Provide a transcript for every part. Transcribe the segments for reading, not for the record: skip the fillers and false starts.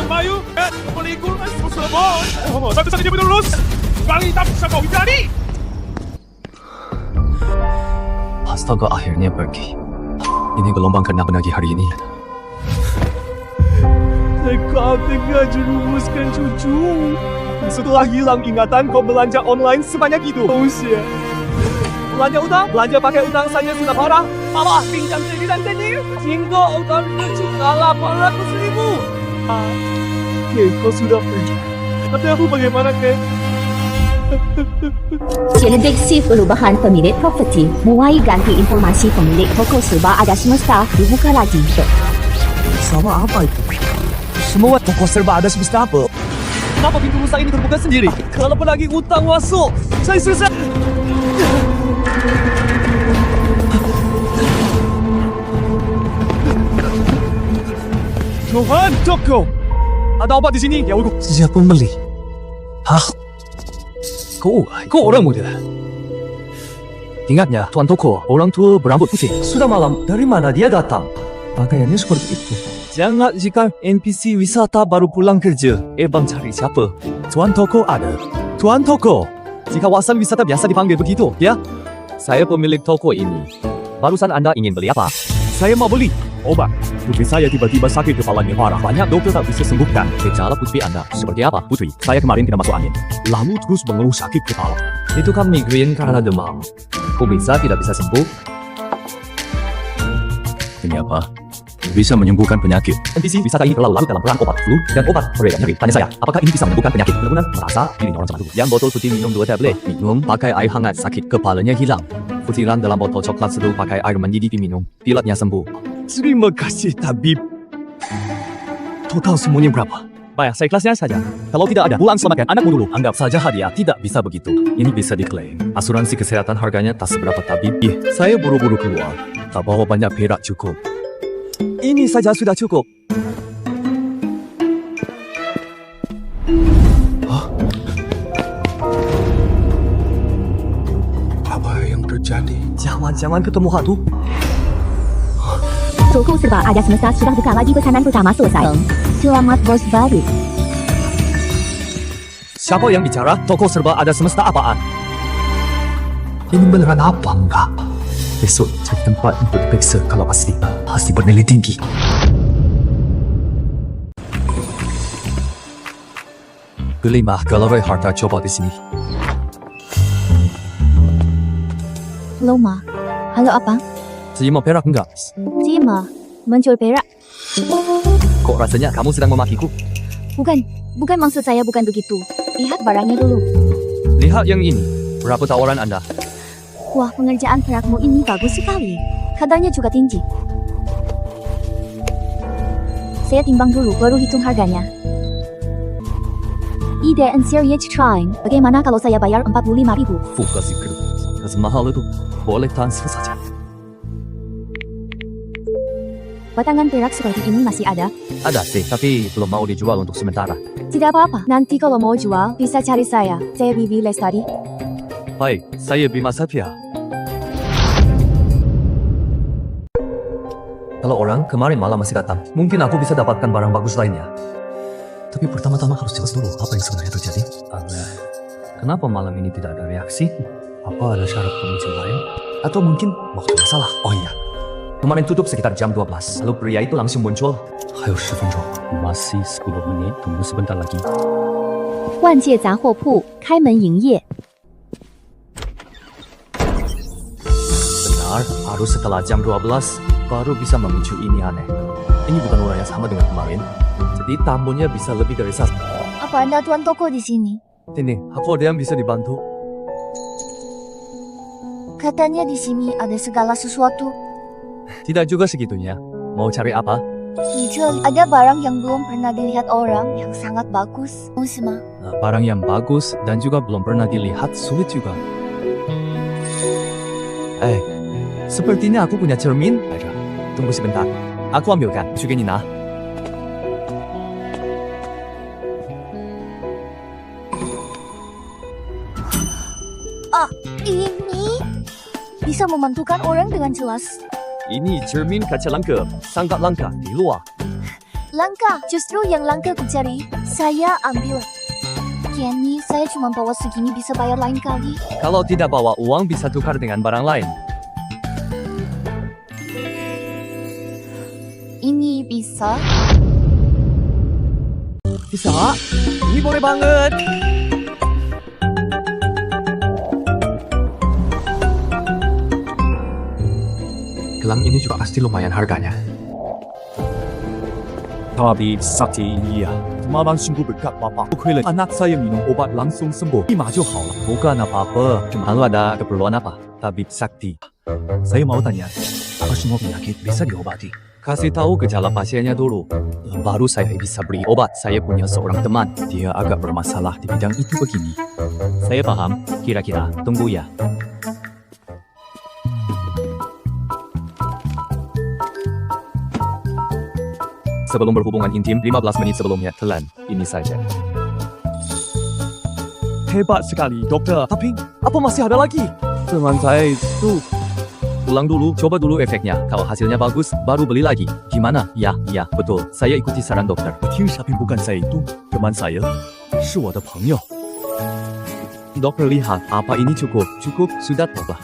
Mayu, Peligul kan Sulaiman. Satu saja berlurus. Kali tak bisa kau hindari. Astaga, akhirnya pergi. Ini gelombang kenapa lagi hari ini? Kau tengah jerumuskan cucu. Setelah hilang ingatan, kau belanja online sebanyak itu. Usia. Belanja utang, belanja pakai utang saja sudah parah. Mama pinjam dan tenir. Hingga utang lucu kalah 400.000. Kau sudah pergi. Tapi aku bagaimana, Kek? Tiada deteksi perubahan pemilik properti. Mulai ganti informasi pemilik toko serba ada semesta dibuka lagi. Sama apa itu? Semua toko serba ada semesta apa? Kenapa pintu rusak ini terbuka sendiri? Kalau lagi utang masuk, saya selesai. Tuhan, toko. Ada apa di sini? Ya, siapa pembeli? Hah? Kau orang muda. Ingatnya, tuan toko, orang tua berambut putih. Sudah malam, dari mana dia datang? Pakaiannya seperti itu. Jangan jika NPC wisata baru pulang kerja. Bang cari siapa? Tuan toko ada. Tuan toko. Jika wawasan wisata biasa dipanggil begitu, ya? Saya pemilik toko ini. Barusan Anda ingin beli apa? Saya mau beli obat. Putri saya tiba-tiba sakit kepalanya parah. Banyak dokter tak bisa sembuhkan. Gejala putri Anda seperti apa? Putri, saya kemarin kena masuk angin. Lalu terus mengeluh sakit kepala. Itu kan migrain karena demam. Kok tidak bisa sembuh? Ini apa? Bisa menyembuhkan penyakit. NPC wisata ini terlalu larut dalam perang obat flu dan obat mereka nyeri. Tanya saya, apakah ini bisa menyembuhkan penyakit? Benar-benar merasa diri orang sama dulu. Yang botol putih minum 2 tablet. Minum pakai air hangat, sakit kepalanya hilang. Putiran dalam botol coklat seduh pakai air mendidih diminum. Pilatnya sembuh. Terima kasih tabib. Total semuanya berapa? Baik, saya ikhlasnya saja. Kalau tidak ada, pulang selamatkan anakmu dulu. Anggap saja hadiah, tidak bisa begitu. Ini bisa diklaim. Asuransi kesehatan harganya tak seberapa tabib. Saya buru-buru keluar. Tak bawa banyak perak cukup. Ini saja sudah cukup. Apa yang terjadi? Jangan ketemu hantu. Toko serba ada semesta sudah buka lagi, pesanan pertama selesai. Selamat bos baru. Siapa yang bicara? Toko serba ada semesta apaan? Ini beneran apa enggak? Besok cari tempat untuk diperiksa kalau pasti bernilai tinggi. Kelima, galawai harta coba di sini. Halo Ma. Halo apa? Terima perak enggak? Terima. Menjual perak. Kok rasanya kamu sedang memakiku? Bukan maksud saya bukan begitu. Lihat barangnya dulu. Lihat yang ini. Berapa tawaran Anda? Wah, pengerjaan perakmu ini bagus sekali. Kadarnya juga tinggi. Saya timbang dulu, baru hitung harganya. Ide and serious trying. Bagaimana kalau saya bayar 45.000? Kasih kerut. Kasih mahal itu. Boleh transfer saja. Batangan perak seperti ini masih ada? Ada sih, tapi belum mau dijual untuk sementara. Tidak apa-apa. Nanti kalau mau jual, bisa cari saya. Saya Bibi Lestari. Baik, saya Bima Satya. Kalau orang kemarin malam masih datang, mungkin aku bisa dapatkan barang bagus lainnya. Tapi pertama-tama harus jelas dulu apa yang sebenarnya terjadi. Kenapa malam ini tidak ada reaksi? Apa ada syarat pemicu lain? Atau mungkin waktunya salah? Oh iya, Kemarin tutup sekitar jam 12. Lalu pria itu langsung muncul. 还有10分钟. Masih 10 menit, tunggu sebentar lagi. 万界杂货铺开门营业。 Benar, harus setelah jam 12 baru bisa memicu ini aneh. Ini bukan orang yang sama dengan kemarin. Jadi tamunya bisa lebih dari satu. Apa Anda tuan toko di sini? Ini, aku ada yang bisa dibantu. Katanya di sini ada segala sesuatu. Tidak juga segitunya. Mau cari apa? Di sini ada barang yang belum pernah dilihat orang yang sangat bagus. Musma. Barang yang bagus dan juga belum pernah dilihat sulit juga. Sepertinya aku punya cermin. Tunggu sebentar. Aku ambilkan. Juga Nina. Ini bisa memantulkan orang dengan jelas. Ini cermin kaca langka. Sangat langka di luar. Langka, justru yang langka ku cari. Saya ambil. Kenny, saya cuma bawa segini bisa bayar lain kali. Kalau tidak bawa uang bisa tukar dengan barang lain. Ini bisa? Bisa? Ini boleh banget. Gelang ini juga pasti lumayan harganya. Tapi sakti iya. Malam sungguh berkat Bapak. Bukanlah anak saya minum obat langsung sembuh. 5 就好了. Bukan apa-apa. Cuma lu ada keperluan apa? Tabib sakti. Saya mau tanya, apa semua penyakit bisa diobati? Kasih tahu gejala pasiennya dulu. Baru saya bisa beri obat. Saya punya seorang teman. Dia agak bermasalah di bidang itu begini. Saya paham. Kira-kira. Tunggu ya. Sebelum berhubungan intim, 15 menit sebelumnya telan. Ini saja. Hebat sekali, dokter. Tapi, apa masih ada lagi? Teman saya itu. Ulang dulu, coba dulu efeknya. Kalau hasilnya bagus, baru beli lagi. Gimana? Ya, betul. Saya ikuti saran dokter. 听视频 bukan saya itu, teman saya. 是我的朋友. Dokter lihat, apa ini cukup? Cukup, sudah lah.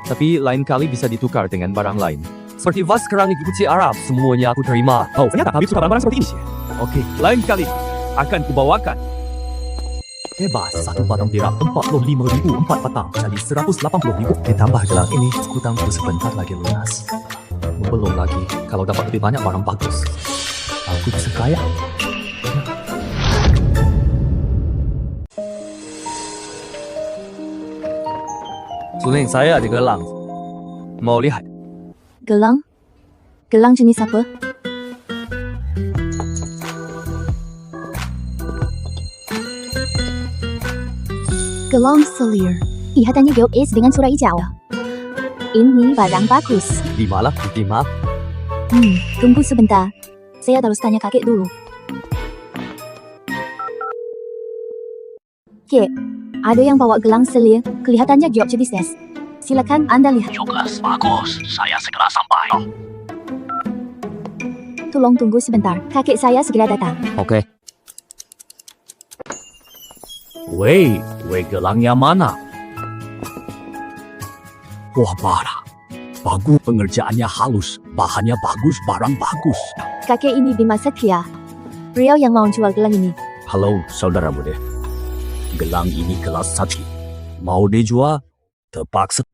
Tapi lain kali bisa ditukar dengan barang lain. Seperti vas kerang ikuti Arab, semuanya aku terima. Oh, ternyata Habib suka barang-barang seperti ini. Oke, lain kali akan kubawakan. Bebas, satu batang perak 45.000, 4 batang jadi 180.000. Ditambah gelang ini, hutangku sebentar lagi lunas. Belum lagi, kalau dapat lebih banyak barang bagus, aku bisa kaya. Suling, saya ada gelang. Mau lihat? Gelang? Gelang jenis apa? Gelang selir. Kelihatannya Gop Ace dengan surah hijau. Ini barang bagus. Di mana? Tunggu sebentar. Saya harus tanya kakek dulu. Kek, ada yang bawa gelang selir. Kelihatannya Gop bisnis. Silakan Anda lihat. Juga bagus, saya segera sampai. Tolong tunggu sebentar. Kakek saya segera datang. Oke. Wei, gelangnya mana? Wah, parah. Bagus, pengerjaannya halus, bahannya bagus, barang bagus. Kakek ini Bima Satria. Beliau yang mau jual gelang ini. Halo, saudara muda. Gelang ini kelas 1. Mau dijual? Terpaksa.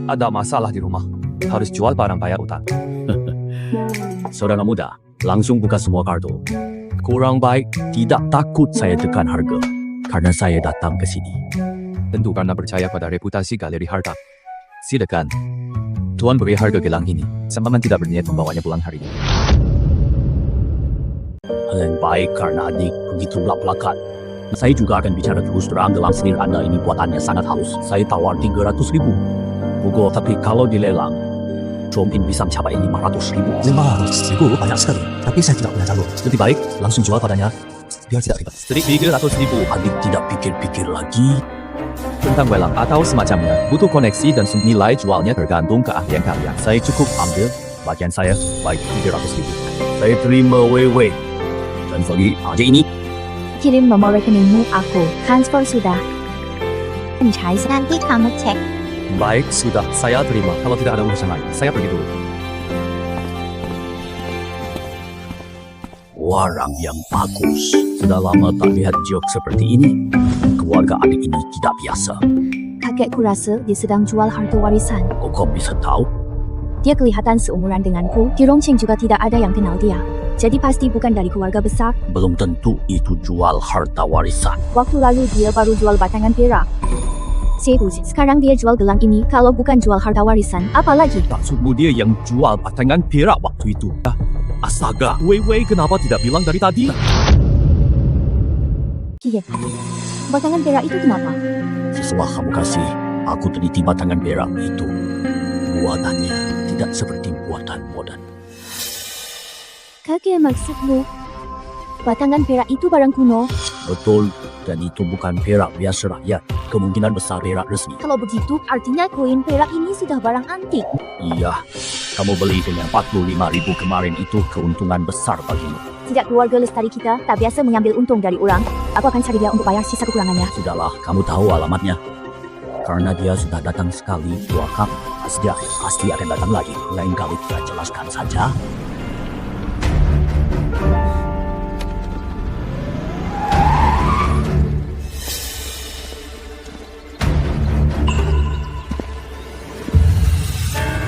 Ada masalah di rumah. Harus jual barang bayar utang. Saudara muda, langsung buka semua kartu. Kurang baik, tidak takut saya tekan harga. Karena saya datang ke sini. Tentu karena percaya pada reputasi galeri harta. Silakan. Tuan beri harga gelang ini. Sambaman tidak berniat membawanya pulang hari ini. Yang baik karena adik begitu belak-belakan. Saya juga akan bicara terus terang gelang selir Anda ini buatannya sangat halus. Saya tawar 300.000. Pukul, tapi kalau dilelang, mungkin bisa mencapai 500.000. 500.000 banyak sekali. Tapi saya tidak punya jalur. Lebih baik langsung jual padanya. Biar tidak ribet. Strik 300.000. Adik tidak pikir-pikir lagi. Tentang welang atau semacamnya, butuh koneksi dan nilai jualnya tergantung keahlian kalian. Saya cukup ambil bagian saya, baik 300.000. Saya terima WW. Dan bagi aja ini, Kirim nomor rekeningmu aku. Transfer sudah. Nanti kamu cek. Baik, sudah. Saya terima. Kalau tidak ada urusan lain, saya pergi dulu. Warang yang bagus. Sudah lama tak lihat jok seperti ini. Keluarga adik ini tidak biasa. Kakekku rasa dia sedang jual harta warisan. Kok bisa tahu? Dia kelihatan seumuran denganku. Di Rongqing juga tidak ada yang kenal dia. Jadi pasti bukan dari keluarga besar. Belum tentu itu jual harta warisan. Waktu lalu dia baru jual batangan perak. Sekarang dia jual gelang ini. Kalau bukan jual harta warisan, apa lagi? Maksudmu dia yang jual batangan perak waktu itu? Astaga, Wei kenapa tidak bilang dari tadi? Iya. Batangan perak itu kenapa? Setelah kamu kasih, aku teliti batangan perak itu. Buatannya tidak seperti buatan modern. Kakek maksudmu, batangan perak itu barang kuno? Betul, dan itu bukan perak biasa rakyat. Kemungkinan besar perak resmi. Kalau begitu, artinya koin perak ini sudah barang antik. Iya, Kamu beli dengan 45.000 kemarin itu keuntungan besar bagimu. Sejak keluarga lestari kita tak biasa mengambil untung dari orang, aku akan cari dia untuk bayar sisa kekurangannya. Sudahlah, kamu tahu alamatnya. Karena dia sudah datang sekali 2 kali. Pasti akan datang lagi. Lain kali kita jelaskan saja.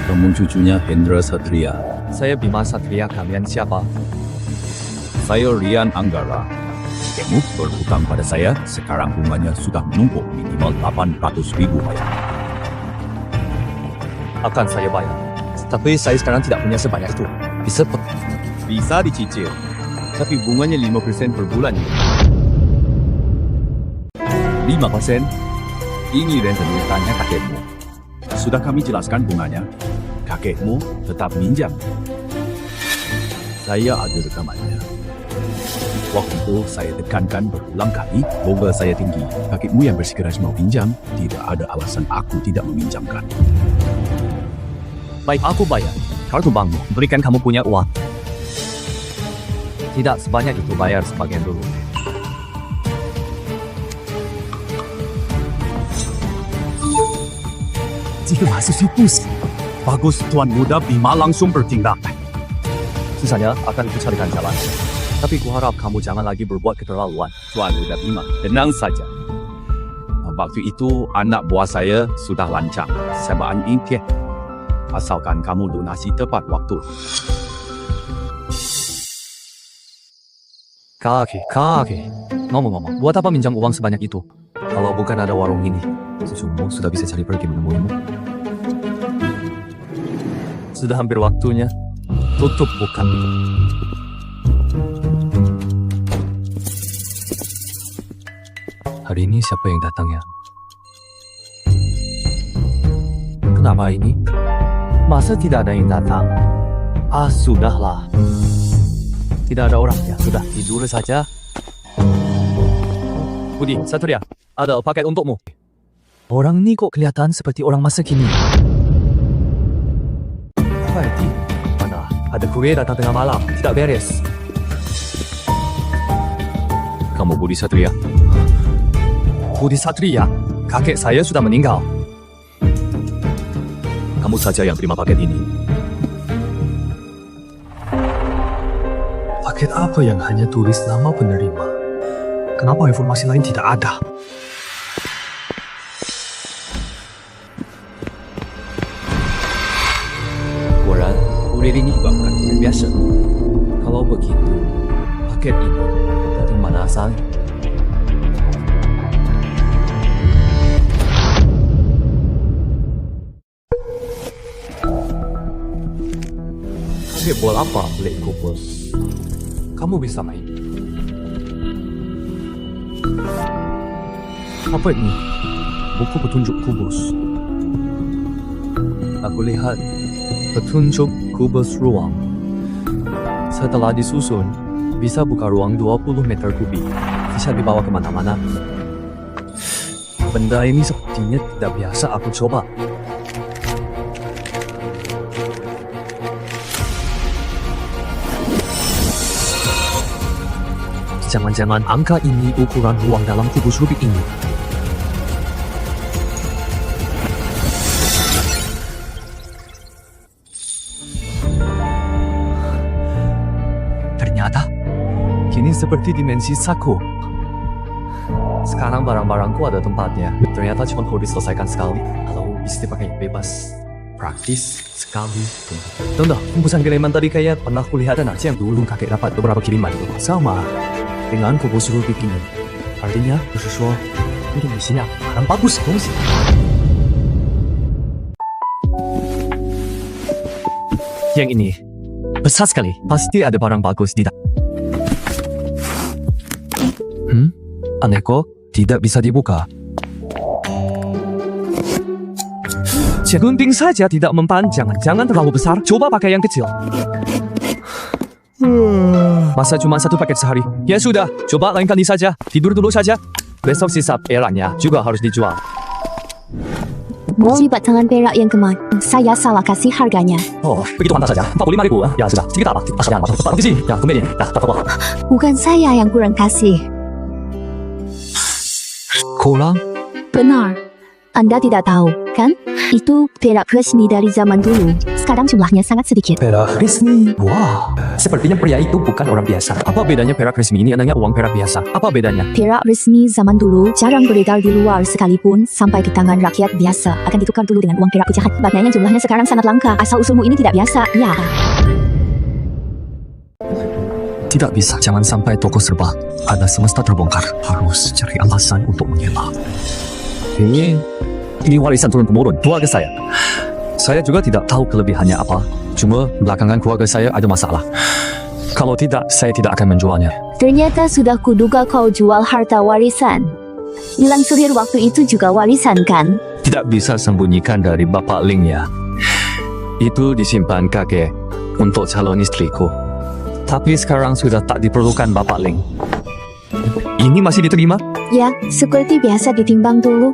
Kamu cucunya Hendra Satria. Saya Bima Satria, kalian siapa? Saya Rian Anggara. Kamu berhutang pada saya, sekarang bunganya sudah menumpuk minimal 800.000 bayar. Akan saya bayar. Tapi saya sekarang tidak punya sebanyak itu. Bisa dicicil. Tapi bunganya 5% per bulan. 5%? Ini rentenirnya kakekmu. Sudah kami jelaskan bunganya. Kakekmu tetap minjam. Saya ada rekamannya. Waktu itu saya tekankan berulang kali bunga saya tinggi. Kakekmu yang bersikeras mau pinjam, tidak ada alasan aku tidak meminjamkan. Baik, aku bayar. Kartu bankmu berikan kamu punya uang. Tidak sebanyak itu, bayar sebagian dulu. Jika masih sipus, bagus Tuan Muda Bima langsung bertindak. Sisanya akan kucarikan jalan. Tapi kuharap kamu jangan lagi berbuat keterlaluan. Tuan Muda Bima, tenang saja. Waktu itu anak buah saya sudah lancang. Sebaan ingkeh. Asalkan kamu lunasi tepat waktu. Kakek. Ngomong-ngomong, buat apa minjam uang sebanyak itu? Kalau bukan ada warung ini, cucumu sudah bisa cari pergi menemuimu. Sudah hampir waktunya. Tutup bukan. Hari ini siapa yang datang ya? Kenapa ini? Masa tidak ada yang datang? Sudahlah. Tidak ada orang ya, sudah tidur saja. Budi, Satria, ada paket untukmu. Orang ni kok kelihatan seperti orang masa kini. Apa ini? Mana? Ada kurir datang tengah malam, tidak beres. Kamu Budi Satria? Budi Satria, kakek saya sudah meninggal. Kamu saja yang terima paket ini. Paket apa yang hanya tulis nama penerima? Kenapa informasi lain tidak ada? Kuran, kurir ini juga bukan kurir biasa. Kalau begitu, paket ini dari mana asalnya? Kakek buat apa pelikku, bos? Kamu bisa main. Apa ini? Buku petunjuk kubus. Aku lihat petunjuk kubus ruang. Setelah disusun, bisa buka ruang 20 meter kubik. Bisa dibawa kemana-mana. Benda ini sepertinya tidak biasa aku coba. Jangan-jangan angka ini ukuran ruang dalam kubus Rubik ini. Ternyata, kini seperti dimensi Saku. Sekarang barang-barangku ada tempatnya. Ternyata cuma perlu diselesaikan sekali. Kalau bisa dipakai bebas. Praktis sekali. Tunggu, bungkusan kiriman tadi kayak pernah kulihat dan yang dulu kakek dapat beberapa kiriman itu. Sama dengan kubus Rubik ini. Artinya, ini isinya barang bagus, bagus. Yang ini besar sekali. Pasti ada barang bagus di dalam. Aneh kok tidak bisa dibuka. Gunting saja tidak mempan. Jangan terlalu besar. Coba pakai yang kecil. Masa cuma satu paket sehari? Ya sudah, coba lain kali saja. Tidur dulu saja. Besok sisa perannya juga harus dijual. Mochi batangan perak yang kemarin. Saya salah kasih harganya. Oh, begitu hantar saja. 45.000 ya. Ya sudah, sedikit apa? Asalnya masuk. Pak di sini. Ya, tunggu ini. Ya, tak apa. Bukan saya yang kurang kasih. Kurang? Benar. Anda tidak tahu, kan? Itu perak resmi dari zaman dulu. Sekarang jumlahnya sangat sedikit. Perak resmi. Wah, sepertinya pria itu bukan orang biasa. Apa bedanya perak resmi ini adanya uang perak biasa? Apa bedanya? Perak resmi zaman dulu jarang beredar di luar sekalipun sampai ke tangan rakyat biasa akan ditukar dulu dengan uang perak pecahan. Maknanya jumlahnya sekarang sangat langka. Asal usulmu ini tidak biasa, ya. Tidak bisa, jangan sampai toko serba ada semesta terbongkar. Harus cari alasan untuk mengelak. Ini warisan turun-temurun keluarga saya. Saya juga tidak tahu kelebihannya apa. Cuma belakangan keluarga saya ada masalah. Kalau tidak, saya tidak akan menjualnya. Ternyata sudah kuduga kau jual harta warisan. Nilang Suhir waktu itu juga warisan, kan? Tidak bisa sembunyikan dari Bapak Ling ya. Itu disimpan kakek untuk calon istriku. Tapi sekarang sudah tak diperlukan Bapak Ling. Ini masih diterima? Ya, seperti biasa ditimbang dulu.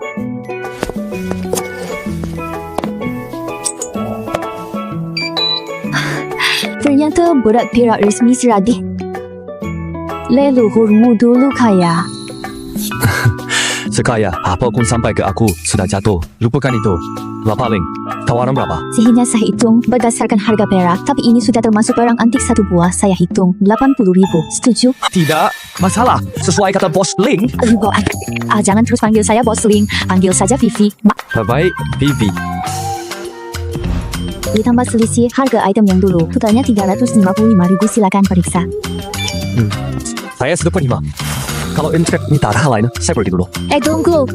Ternyata berat perak resmi seradih. Leluhurmu dulu kaya. Sekaya apapun sampai ke aku sudah jatuh. Lupakan itu. Bapak Ling, tawaran berapa? Sehingga saya hitung berdasarkan harga perak. Tapi ini sudah termasuk barang antik satu buah. Saya hitung 80.000. Setuju? Tidak masalah. Sesuai kata Bos Ling. Jangan terus panggil saya Bos Ling. Panggil saja Vivi. Baik, Vivi. Ditambah selisih harga item yang dulu. Totalnya 355.000. Silakan periksa. Saya sudah terima. Kalau internet ini tak ada hal lain, saya pergi dulu. Tunggu.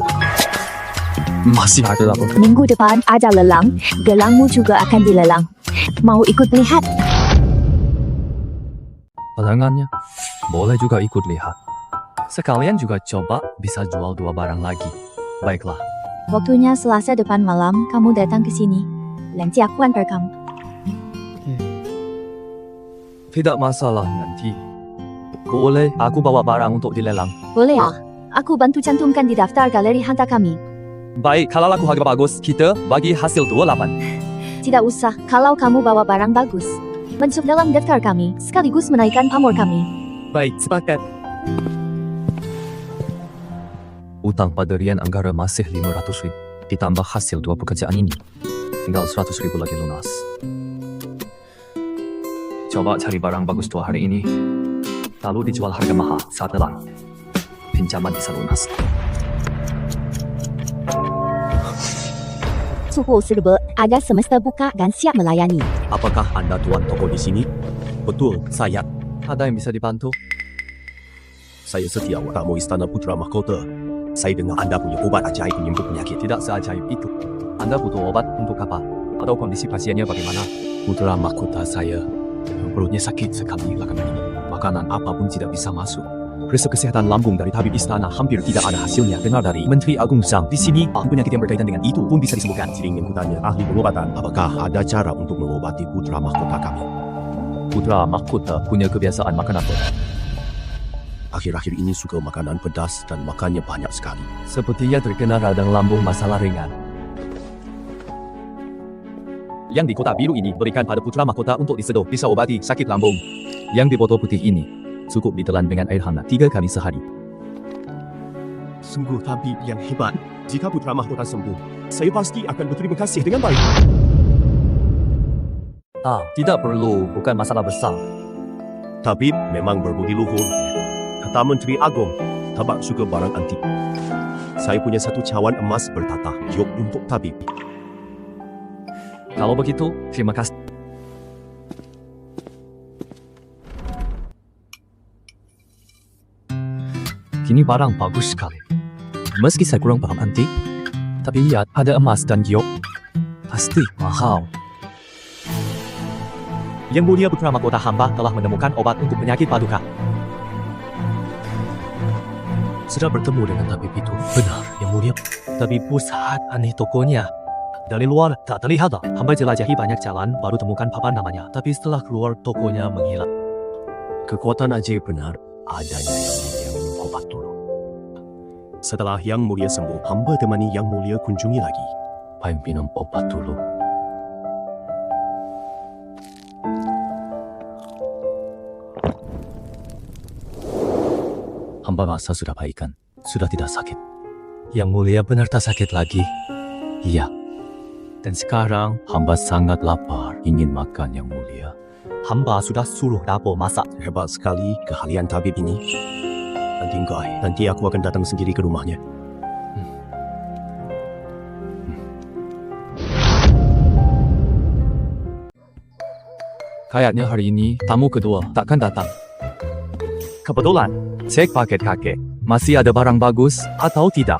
Masih ada apa? Minggu depan ada lelang. Gelangmu juga akan dilelang. Mau ikut lihat? Pelangannya boleh juga ikut lihat. Sekalian juga coba bisa jual 2 barang lagi. Baiklah. Waktunya Selasa depan malam. Kamu datang ke sini. Nanti aku antar kamu. Tidak masalah nanti. Boleh aku bawa barang untuk dilelang. Boleh ya? Aku bantu cantumkan di daftar galeri hantar kami. Baik, kalau laku harga bagus, kita bagi hasil 28. Tidak usah kalau kamu bawa barang bagus. Masuk dalam daftar kami, sekaligus menaikkan pamor kami. Baik, sepakat. Utang pada Rian Anggara masih 500.000. Ditambah hasil 2 pekerjaan ini. Tinggal 100.000 lagi lunas. Coba cari barang bagus 2 hari ini. Lalu dijual harga mahal saat lelang. Pinjaman bisa lunas. Suhu serba, ada semesta buka dan siap melayani. Apakah Anda tuan toko di sini? Betul, saya. Ada yang bisa dibantu? Saya Setiawan, tamu Istana Putra Mahkota. Saya dengar Anda punya obat ajaib penyembuh penyakit. Tidak seajaib itu. Anda butuh obat untuk apa? Atau kondisi pasiennya bagaimana? Putra Mahkota saya perutnya sakit sekali belakangan ini. Makanan apapun tidak bisa masuk. Periksa kesehatan lambung dari tabib istana hampir tidak ada hasilnya. Dengar dari Menteri Agung Zhang di sini, penyakit yang berkaitan dengan itu pun bisa disembuhkan. Jadi ingin kutanya, ahli pengobatan, apakah ada cara untuk mengobati putra mahkota kami? Putra mahkota punya kebiasaan makan apa? Akhir-akhir ini suka makanan pedas dan makannya banyak sekali. Sepertinya terkena radang lambung masalah ringan. Yang di kotak biru ini berikan pada putra mahkota untuk diseduh, bisa obati sakit lambung. Yang di botol putih ini cukup ditelan dengan air hangat 3 kali sehari. Sungguh tabib yang hebat. Jika putra mahkota sembuh, saya pasti akan berterima kasih dengan baik. Tidak perlu, bukan masalah besar. Tabib memang berbudi luhur. Kata Menteri Agung, tabak suka barang antik. Saya punya 1 cawan emas bertata yok untuk tabib. Kalau begitu, terima kasih. Kini barang bagus sekali. Meski saya kurang paham antik, tapi lihat ada emas dan giok. Pasti mahal. Yang Mulia Putra Mahkota hamba telah menemukan obat untuk penyakit paduka. Sudah bertemu dengan tabib itu. Benar, Yang Mulia. Tapi pusat aneh tokonya. Dari luar tak terlihat. Hamba jelajahi banyak jalan baru temukan papan namanya. Tapi setelah keluar tokonya menghilang. Kekuatan ajaib benar adanya yang minum obat dulu. Setelah Yang Mulia sembuh, hamba temani Yang Mulia kunjungi lagi. Ngapain minum obat dulu? Hamba masa sudah baikan, sudah tidak sakit. Yang mulia benar tak sakit lagi. Iya, Dan sekarang hamba sangat lapar, ingin makan yang mulia. hamba sudah suruh dapur masak. Hebat sekali keahlian tabib ini. Nanti aku akan datang sendiri ke rumahnya. Kayaknya hari ini tamu kedua takkan datang. Kebetulan, cek paket kakek. Masih ada barang bagus atau tidak?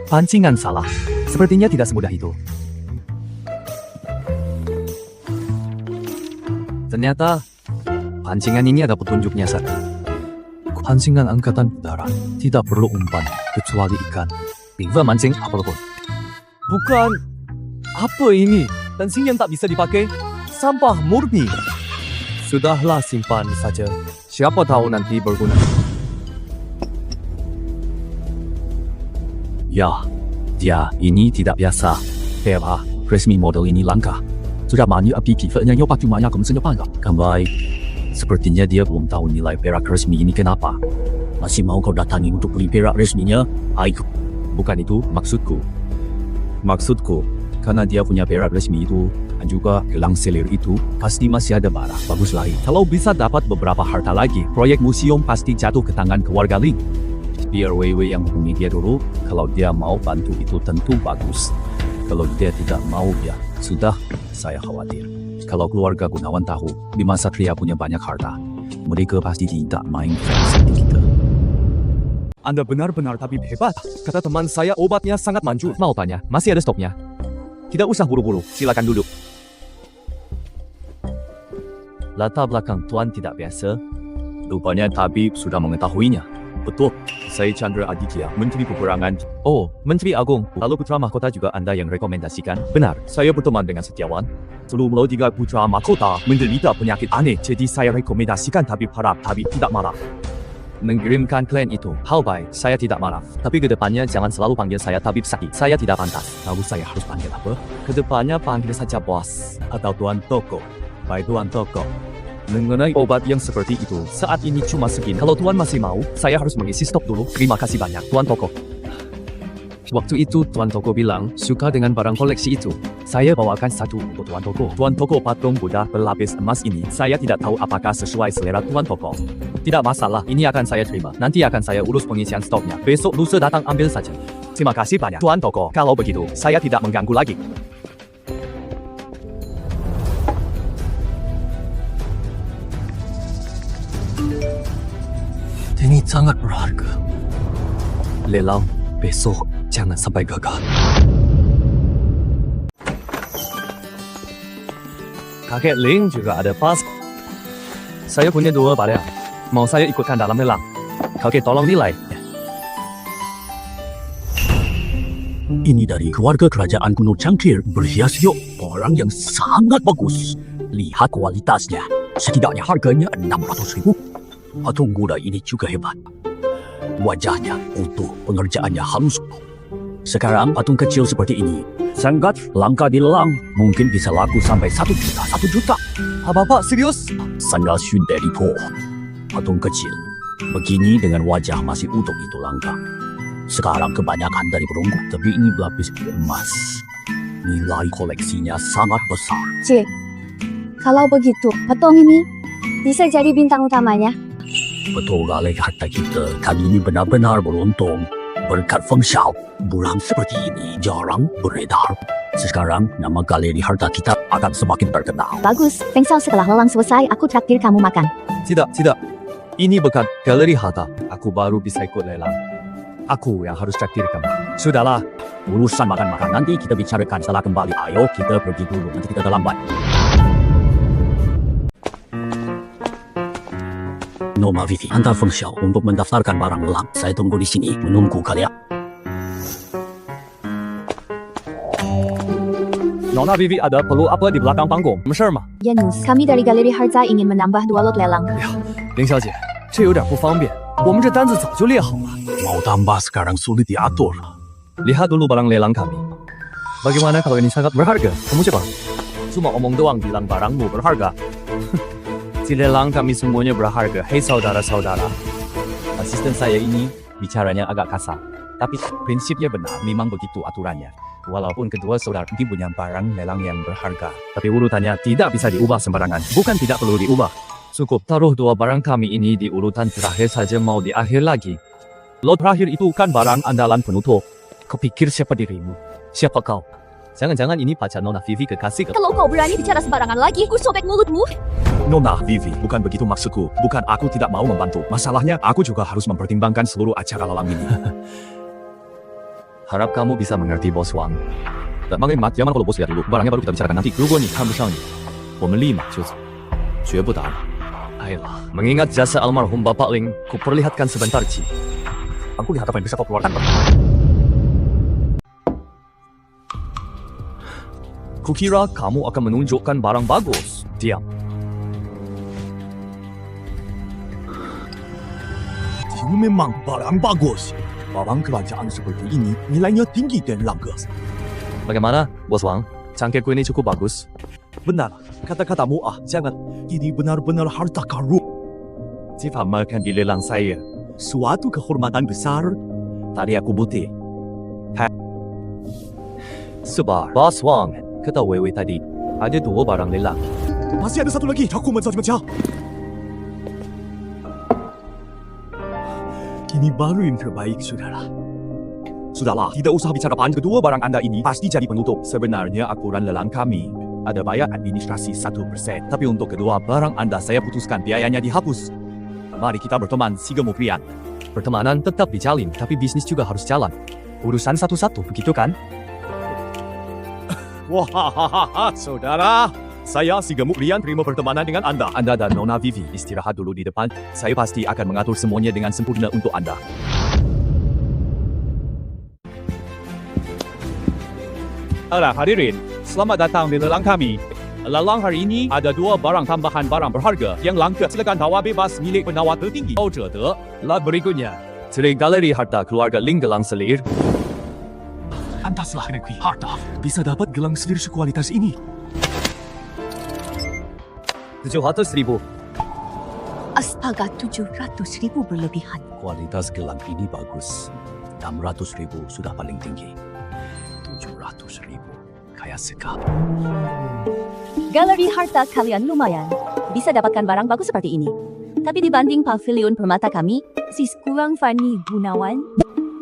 Pancingan salah. Sepertinya tidak semudah itu. Ternyata, pancingan ini ada petunjuknya satu. Pancingan angkatan udara tidak perlu umpan kecuali ikan. Bisa mancing apapun. Bukan. Apa ini? Pancing yang tak bisa dipakai? Sampah murni. Sudahlah simpan saja. Siapa tahu nanti berguna. Ya, ini tidak biasa. Hebat, resmi model ini langka. Sudah banyak api-apinya yang cuma yang senyapanya. Kambai, sepertinya dia belum tahu nilai perak resmi ini kenapa. Masih mau kau datangi untuk beli perak resminya? Ayo. Bukan itu maksudku. Maksudku, karena dia punya perak resmi itu, dan juga gelang selir itu, pasti masih ada barang bagus lain. Kalau bisa dapat beberapa harta lagi, proyek museum pasti jatuh ke tangan keluarga Ling. Biar Weiwei yang hubungi dia dulu. Kalau dia mau bantu itu tentu bagus. Kalau dia tidak mau ya sudah, saya khawatir. Kalau keluarga Gunawan tahu Bima Satria punya banyak harta, mereka pasti tidak main seperti kita. Anda benar-benar tabib hebat. Kata teman saya obatnya sangat manjur. Mau tanya, masih ada stoknya? Tidak usah buru-buru, silakan duduk. Latar belakang Tuan tidak biasa. Rupanya tabib sudah mengetahuinya. Betul, saya Chandra Aditya, Menteri Peperangan. Oh, Menteri Agung. Lalu Putra Mahkota juga Anda yang rekomendasikan? Benar, saya berteman dengan Setiawan. Sebelum 3 Putra Mahkota menderita penyakit aneh, jadi saya rekomendasikan tabib harap tabib tidak marah. Mengirimkan klien itu, hal baik, saya tidak marah. Tapi kedepannya jangan selalu panggil saya tabib sakit. Saya tidak pantas. Lalu saya harus panggil apa? Kedepannya panggil saja bos atau Tuan Toko. Baik Tuan Toko. Mengenai obat yang seperti itu, saat ini cuma segini. Kalau Tuan masih mau, saya harus mengisi stok dulu. Terima kasih banyak, Tuan Toko. Waktu itu Tuan Toko bilang suka dengan barang koleksi itu. Saya bawakan satu untuk Tuan Toko. Tuan Toko patung Buddha berlapis emas ini. Saya tidak tahu apakah sesuai selera Tuan Toko. Tidak masalah, ini akan saya terima. Nanti akan saya urus pengisian stoknya. Besok lusa datang ambil saja. Terima kasih banyak, Tuan Toko. Kalau begitu, saya tidak mengganggu lagi. Ini sangat berharga. Lelang, besok jangan sampai gagal. Kakek Ling juga ada pas. Saya punya 2 barang. Mau saya ikutkan dalam lelang. Kakek tolong nilai. Ini dari keluarga kerajaan Gunung Cangkir, berhias hiok, barang yang sangat bagus. Lihat kualitasnya, setidaknya harganya 600.000. Patung Buddha ini juga hebat. Wajahnya utuh, pengerjaannya halus. Sekarang patung kecil seperti ini sangat langka di lelang. Mungkin bisa laku sampai 1 juta, 1 juta. Bapak serius? Sangat dari po. Patung kecil begini dengan wajah masih utuh itu langka. Sekarang kebanyakan dari perunggu, tapi ini berlapis emas. Nilai koleksinya sangat besar. Cik, kalau begitu, patung ini bisa jadi bintang utamanya. Betul kali kata kita, kali ini benar-benar beruntung. Berkat Feng Xiao, bulan seperti ini jarang beredar. Sekarang nama galeri harta kita akan semakin terkenal. Bagus, Feng Xiao setelah lelang selesai, aku traktir kamu makan. Tidak. Ini bukan galeri harta. Aku baru bisa ikut lelang. Aku yang harus traktir kamu. Sudahlah. Urusan makan-makan nanti kita bicarakan setelah kembali. Ayo kita pergi dulu, nanti kita terlambat. Noma Vivi, antar Feng Xiao untuk mendaftarkan barang lelang. Saya tunggu di sini, menunggu kalian. Nona Vivi ada perlu apa di belakang panggung? Mesir吗？ Yanus, kami dari galeri harta ingin menambah 2 lot lelang. 林小姐，这有点不方便。我们这单子早就列好了。 Mau tambah sekarang sulit diatur. Lihat dulu barang lelang kami. Bagaimana kalau ini sangat berharga? Kamu siapa? Cuma omong doang bilang barangmu berharga. Di lelang kami semuanya berharga. Hei saudara-saudara. Asisten saya ini bicaranya agak kasar. Tapi prinsipnya benar, memang begitu aturannya. Walaupun kedua saudara ini punya barang lelang yang berharga. Tapi urutannya tidak bisa diubah sembarangan. Bukan tidak perlu diubah. Cukup taruh dua barang kami ini di urutan terakhir saja, mau di akhir lagi. Lot terakhir itu kan barang andalan penutup. Kau pikir siapa dirimu? Siapa kau? Jangan-jangan ini pacar Nona Vivi kekasih ke... Kalau kau berani bicara sembarangan lagi, ku sobek mulutmu. Nona Vivi, bukan begitu maksudku. Bukan aku tidak mau membantu. Masalahnya aku juga harus mempertimbangkan seluruh acara lelang ini. Harap kamu bisa mengerti, Bos Wang. Mat, jangan kalau bos lihat dulu. Barangnya baru kita bicarakan nanti. 如果你看不上你，我们立马就走，绝不打扰。Ayolah, mengingat jasa almarhum Bapak Ling, ku perlihatkan sebentar, Ci. Aku lihat apa yang bisa kau keluarkan. Kukira kamu akan menunjukkan barang bagus. Diam. Ini memang barang bagus. Barang kerajaan seperti ini nilainya tinggi dan langka. Bagaimana, Bos Wang? Cangkirku ini cukup bagus. Benar, kata-katamu jangan. Ini benar-benar harta karun. Dipamerkan di lelang saya. Suatu kehormatan besar. Tadi aku butuh. Sebar, Bos Wang. Kata Wewe tadi, ada dua barang lelang. Masih ada satu lagi. Aku mencari-mencari. Ini baru yang terbaik, saudara. Sudahlah, tidak usah bicara panjang. Kedua barang Anda ini pasti jadi penutup. Sebenarnya akuran lelang kami ada bayar administrasi 1%. Tapi untuk kedua barang Anda saya putuskan biayanya dihapus. Mari kita berteman, si kemudian. Pertemanan tetap dijalin, tapi bisnis juga harus jalan. Urusan satu-satu, begitu kan? Wah, saudara. Saya si gemuk Rian terima pertemanan dengan Anda. Anda dan Nona Vivi istirahat dulu di depan. Saya pasti akan mengatur semuanya dengan sempurna untuk Anda. Alah hadirin, selamat datang di lelang kami. Lelang hari ini ada dua barang tambahan barang berharga yang langka. Silakan tawar bebas milik penawar tertinggi. Lot berikutnya. Dari galeri harta keluarga Ling Gelang Selir. Pantaslah negeri harta bisa dapat gelang selir sekualitas ini. 700,000. Astaga, 700,000 berlebihan. Kualitas gelang ini bagus. 600,000 sudah paling tinggi. 700,000 kaya sekali. Galeri harta kalian lumayan. Bisa dapatkan barang bagus seperti ini. Tapi dibanding pavilion permata kami, sis kurang Fanny Gunawan.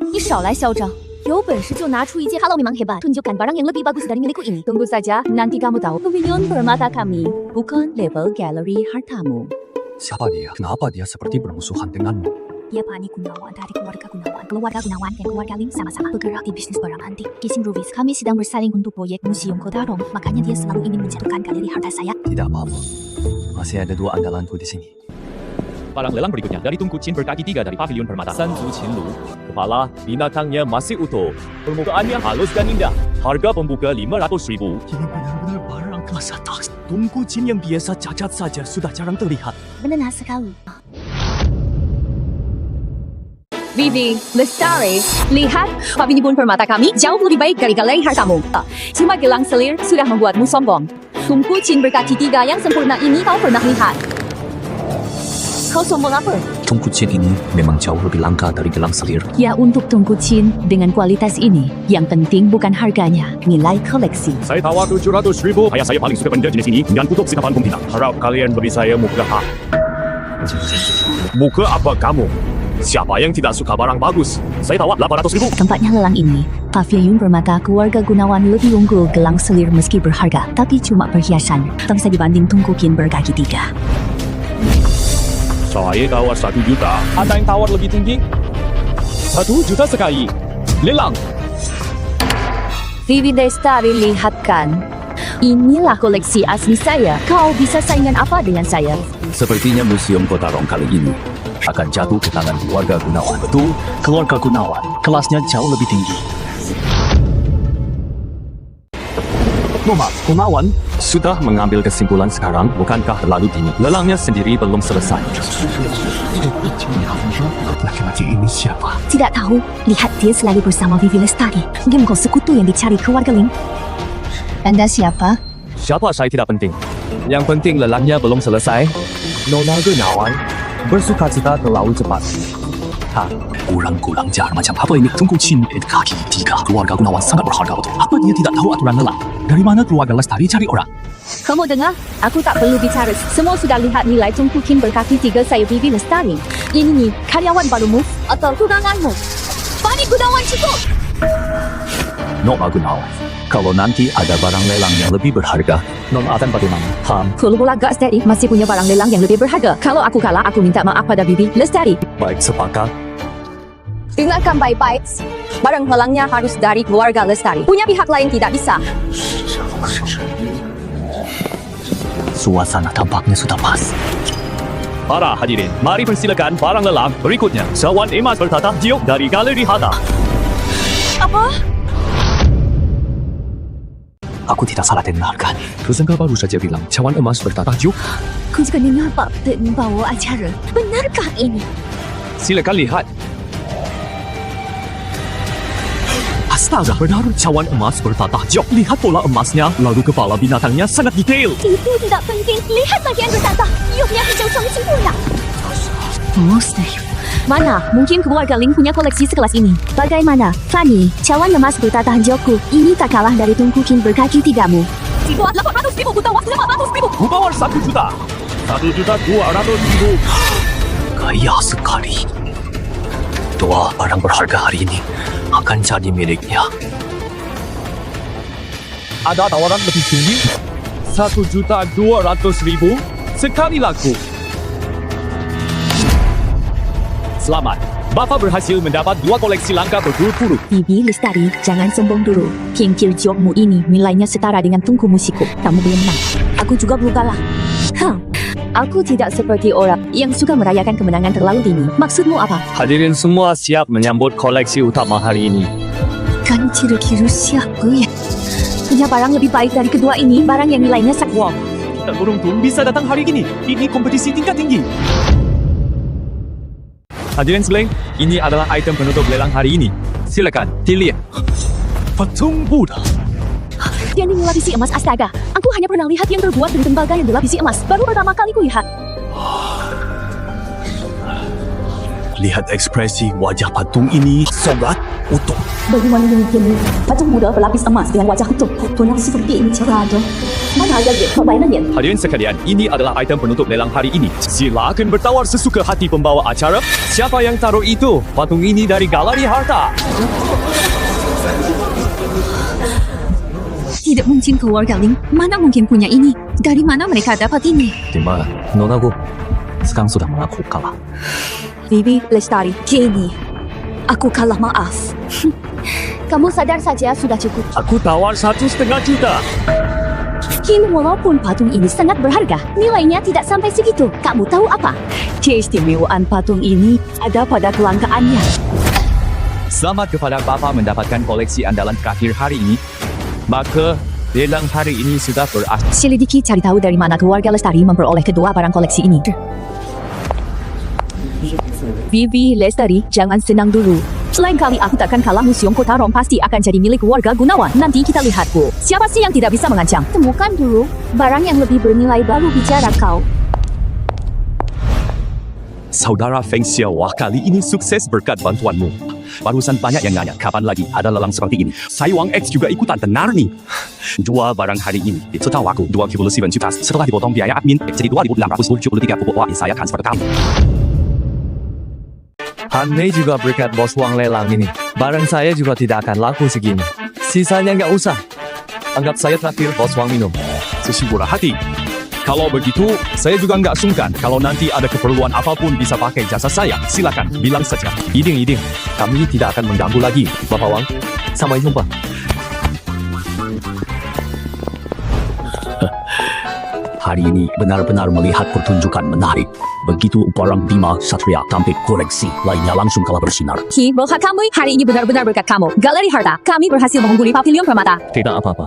你少来嚣张。有本事就拿出一件 kalau memang hebat, tunjukkan barang yang lebih bagus dari milikku ini. Tunggu saja, nanti kamu tahu. Pavilion permata kami, bukan level galeri hartamu. Siapa dia? Kenapa dia seperti bermusuhan denganmu? Dia Pani Gunawan dari keluarga Gunawan. Keluarga Gunawan dan keluarga Ling sama-sama bergerak di bisnis barang antik. Kising Ruvis, kami sedang bersaing untuk proyek Museum Kodarong. Makanya dia selalu ingin menjatuhkan galeri harta saya. Tidak apa-apa. Masih ada dua andalanku di sini. Barang lelang berikutnya dari Tunku Chin berkaki 3 dari Pavilion Permata. Sanzu Qinlu. Kepala, binatangnya masih utuh. Permukaannya halus dan indah. Harga pembuka 500,000. Ini benar-benar barang kelas atas. Tunku Chin yang biasa cacat saja sudah jarang terlihat. Benar sekali. Vivi, Lestari, lihat pavilion permata kami jauh lebih baik dari galeri hartamu. Cuma gelang selir sudah membuatmu sombong. Tunku Chin berkaki 3 yang sempurna ini kau pernah lihat. Kau sombong apa? Tunku Chin ini memang jauh lebih langka dari gelang selir. Ya untuk Tunku Chin dengan kualitas ini, yang penting bukan harganya, nilai koleksi. Saya tawar 700,000. Ayah saya paling suka benda jenis ini dan tutup sekapanpun tidak. Harap kalian beri saya muka hak. Muka apa kamu? Siapa yang tidak suka barang bagus? Saya tawar 800,000. Tempatnya lelang ini, pavilion permata keluarga Gunawan lebih unggul gelang selir meski berharga, tapi cuma perhiasan. Tak bisa dibanding Tunku Chin berkaki 3. Saya tawar 1 juta. Ada yang tawar lebih tinggi? 1 juta sekali. Lelang. Vivi Lestari, lihatkan. Inilah koleksi asli saya. Kau bisa saingan apa dengan saya? Sepertinya Museum Kodarong kali ini akan jatuh ke tangan keluarga Gunawan. Betul, keluarga Gunawan kelasnya jauh lebih tinggi. Noma, Gunawan sudah mengambil kesimpulan sekarang, bukankah terlalu dini? Lelangnya sendiri belum selesai. Laki-laki ini siapa? Tidak tahu. Lihat dia selalu bersama Vivi Lestari. Gembel sekutu yang dicari keluarga Ling. Anda siapa? Siapa saya tidak penting. Yang penting lelangnya belum selesai. Nona Gunawan bersukacita terlalu cepat. Kurang-kurang jar macam apa ini? Tunggu Chin kaki tiga. Keluarga Gunawan sangat berharga betul. Apa dia tidak tahu aturan lelang? Dari mana keluarga Lestari cari orang? Kamu dengar? Aku tak perlu bicara. Semua sudah lihat nilai Tunku Kin berkaki 3 saya Vivi Lestari. Ini nih, karyawan barumu atau tunanganmu? Fani Gunawan cukup! Nona Gunawan. Kalau nanti ada barang lelang yang lebih berharga, Nona akan bagaimana? Kalau bola Guts Daddy masih punya barang lelang yang lebih berharga. Kalau aku kalah, aku minta maaf pada Vivi Lestari. Baik, sepakat. Dengarkan baik-baik. Barang helangnya harus dari keluarga Lestari. Punya pihak lain tidak bisa. Suasana tampaknya sudah pas. Para hadirin, mari persilakan barang lelang berikutnya. Cawan emas bertata jiok dari Galeri Harta. Apa? Aku tidak salah dengarkan. Tersangka baru saja bilang cawan emas bertata juk. Aku juga dengar Pak bawa acara. Benarkah ini? Silakan lihat. Astaga, benar cawan emas bertata jok. Lihat pola emasnya, lalu kepala binatangnya sangat detail. Itu tidak penting. Lihat bagian bertata. Yuknya hijau sangat sempurna. Mustahil. Mana? Mungkin keluarga Ling punya koleksi sekelas ini. Bagaimana? Fanny, cawan emas bertata hijauku. Ini tak kalah dari Tunku Kin berkaki 3-mu. Di bawah 800.000, bawah 500.000. Di bawah 1 juta. 1.200.000. Kaya sekali. Dua barang berharga hari ini akan jadi miliknya. Ada tawaran lebih tinggi? 1.200.000 sekali laku. Selamat, Bapak berhasil mendapat 2 koleksi langka berturut-turut. Vivi Lestari, jangan sombong dulu. Kincir jokmu ini nilainya setara dengan tungku musikku. Kamu belum menang. Aku juga belum kalah. Aku tidak seperti orang yang suka merayakan kemenangan terlalu dini. Maksudmu apa? Hadirin semua siap menyambut koleksi utama hari ini. Kan kira-kira siapa ya? Punya barang lebih baik dari kedua ini, barang yang nilainya Wah, kita beruntung bisa datang hari ini. Ini kompetisi tingkat tinggi. Hadirin sekalian, ini adalah item penutup lelang hari ini. Silakan, dilihat. Patung Buddha. Dia ini lapisi emas, astaga. Aku hanya pernah lihat yang terbuat dari tembaga yang dilapisi emas. Baru pertama kali kulihat. Lihat ekspresi wajah patung ini sangat utuh. Bagaimana mungkin patung Buddha berlapis emas dengan wajah utuh? Tonal seperti ini cara ada. Mana ada dia? Permainannya. Hadirin sekalian, ini adalah item penutup lelang hari ini. Silakan bertawar sesuka hati pembawa acara. Siapa yang taruh itu? Patung ini dari Galeri Harta. Tidak mungkin keluarga Ling. Mana mungkin punya ini? Dari mana mereka dapat ini? Di mana? Nonaku sekarang sudah mengaku kalah. Vivi Lestari, Jenny. Aku kalah, maaf. Kamu sadar saja sudah cukup. Aku tawar 1,5 juta. Kin, walaupun patung ini sangat berharga, nilainya tidak sampai segitu. Kamu tahu apa? Keistimewaan patung ini ada pada kelangkaannya. Selamat kepada Bapak mendapatkan koleksi andalan terakhir hari ini. Maka, lelang hari ini sudah berakhir. Selidiki cari tahu dari mana keluarga Lestari memperoleh kedua barang koleksi ini. Vivi Lestari, jangan senang dulu. Lain kali aku takkan kalah. Museum Kota Rom pasti akan jadi milik keluarga Gunawan. Nanti kita lihat, Bu. Siapa sih yang tidak bisa mengancam? Temukan dulu barang yang lebih bernilai baru bicara kau. Saudara Feng Xiaowah kali ini sukses berkat bantuanmu. Barusan banyak yang nanya kapan lagi ada lelang seperti ini. Saya Wang X juga ikutan tenar nih. Jual barang hari ini setahu aku 29 juta. Setelah dipotong biaya admin jadi 2.673. Wah, saya transfer ke kamu. Hanmei juga berkat bos Wang lelang ini. Barang saya juga tidak akan laku segini. Sisanya nggak usah. Anggap saya traktir bos Wang minum. Sesimurah hati. Kalau begitu, saya juga nggak sungkan. Kalau nanti ada keperluan apapun bisa pakai jasa saya. Silakan, bilang saja. Iding, kami tidak akan mengganggu lagi, Bapak Wang. Sampai jumpa. Hari ini benar-benar melihat pertunjukan menarik. Begitu barang Bima Satria tampil koleksi lainnya langsung kalah bersinar. Ki, berkat kamu, hari ini benar-benar berkat kamu. Galeri Harta, kami berhasil mengungguli Pavilion Permata. Tidak apa-apa.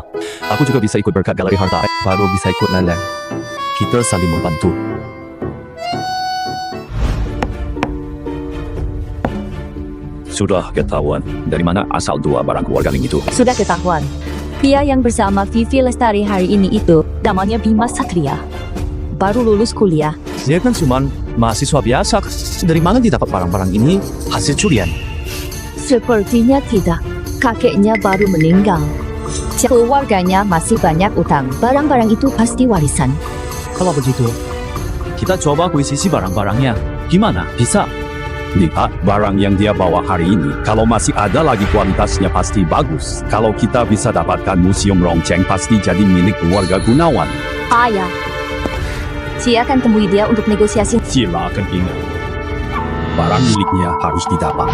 Aku juga bisa ikut berkat Galeri Harta. Baru bisa ikut leleng. Kita saling membantu. Sudah ketahuan dari mana asal dua barang keluarga Ling itu. Sudah ketahuan. Pria yang bersama Vivi Lestari hari ini itu namanya Bima Satria. Baru lulus kuliah. Dia kan cuma mahasiswa biasa. Dari mana dia dapat barang-barang ini? Hasil curian. Sepertinya tidak. Kakeknya baru meninggal. Keluarganya masih banyak utang. Barang-barang itu pasti warisan. Kalau begitu, kita coba kuisisi barang-barangnya. Gimana? Bisa? Lihat barang yang dia bawa hari ini. Kalau masih ada lagi kualitasnya pasti bagus. Kalau kita bisa dapatkan museum Rongcheng pasti jadi milik keluarga Gunawan. Ayah. Saya akan temui dia untuk negosiasi. Silakan ingat. Barang miliknya harus didapat.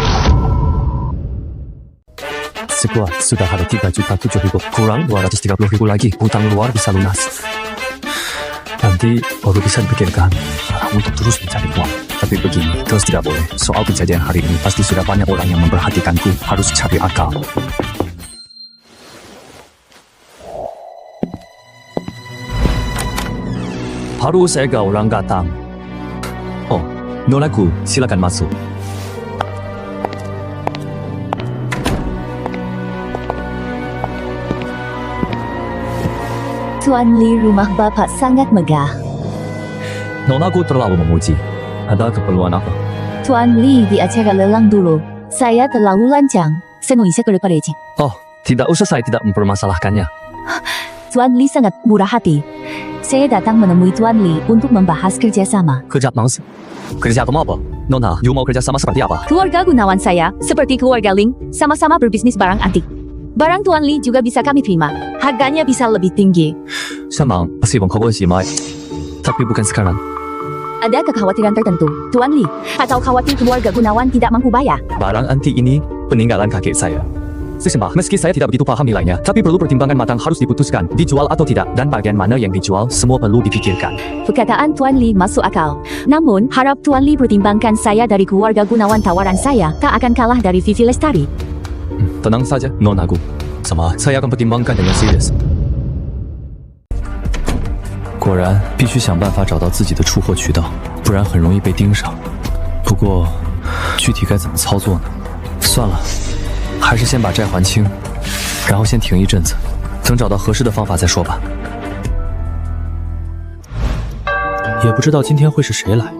Sekuat sudah ada 3.700.000 kurang 230.000 lagi. Hutang luar bisa lunas. Nanti baru bisa dipikirkan untuk terus mencari uang. Tapi begini, terus tidak boleh. Soal kejadian hari ini pasti sudah banyak orang yang memperhatikanku. Harus cari akal. Baru saya orang datang. Oh, nolaku, silakan masuk. Tuan Li, rumah Bapak sangat megah. Nonaku terlalu memuji. Ada keperluan apa? Tuan Li, di acara lelang dulu. Saya terlalu lancang. Senang isi kerepareji. Oh, tidak usah, saya tidak mempermasalahkannya. Tuan Li sangat murah hati. Saya datang menemui Tuan Li untuk membahas kerjasama. Kerja mangsa? Kerja kamu apa? Nona, you mau kerja sama seperti apa? Keluarga Gunawan saya, seperti keluarga Ling, sama-sama berbisnis barang antik. Barang Tuan Li juga bisa kami terima. Harganya bisa lebih tinggi. Sama, pasti mengkhawatirkan mai. Tapi bukan sekarang. Ada kekhawatiran tertentu, Tuan Li, atau khawatir keluarga Gunawan tidak mampu bayar? Barang antik ini peninggalan kakek saya. Sesembah, meski saya tidak begitu paham nilainya, tapi perlu pertimbangan matang harus diputuskan, dijual atau tidak, dan bagian mana yang dijual, semua perlu dipikirkan. Perkataan Tuan Li masuk akal. Namun, harap Tuan Li pertimbangkan saya dari keluarga Gunawan. Tawaran saya tak akan kalah dari Vivi Lestari. Tenang saja, Nonaku. Sama, saya akan pertimbangkan dengan serius. 果然，必须想办法找到自己的出货渠道，不然很容易被盯上。不过，具体该怎么操作呢？算了，还是先把债还清，然后先停一阵子，等找到合适的方法再说吧。也不知道今天会是谁来。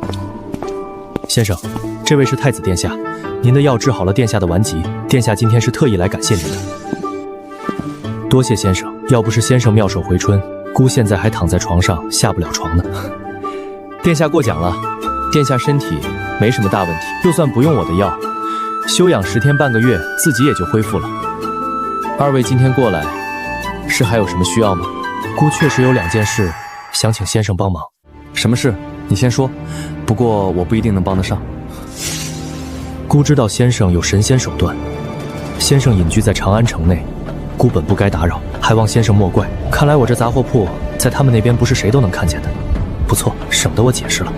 先生，这位是太子殿下，您的药治好了殿下的顽疾，殿下今天是特意来感谢您的。多谢先生，要不是先生妙手回春，姑现在还躺在床上下不了床呢。殿下过奖了，殿下身体没什么大问题，就算不用我的药，休养10天半个月，自己也就恢复了。二位今天过来，是还有什么需要吗？姑确实有2件事想请先生帮忙。什么事？你先说。不过我不一定能帮得上。姑知道先生有神仙手段，先生隐居在长安城内，姑本不该打扰，还望先生莫怪。看来我这杂货铺在他们那边不是谁都能看见的。不错，省得我解释了。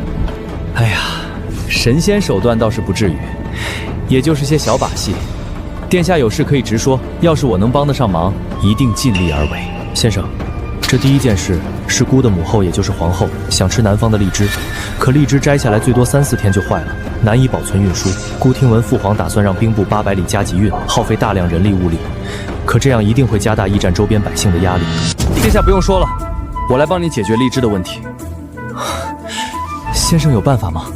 哎呀，神仙手段倒是不至于，也就是些小把戏。殿下有事可以直说，要是我能帮得上忙，一定尽力而为。先生，这第一件事是姑的母后，也就是皇后，想吃南方的荔枝，可荔枝摘下来最多3、4天就坏了，难以保存运输。姑听闻父皇打算让兵部800里加急运，耗费大量人力物力，可这样一定会加大驿站周边百姓的压力。殿下不用说了，我来帮你解决荔枝的问题。先生有办法吗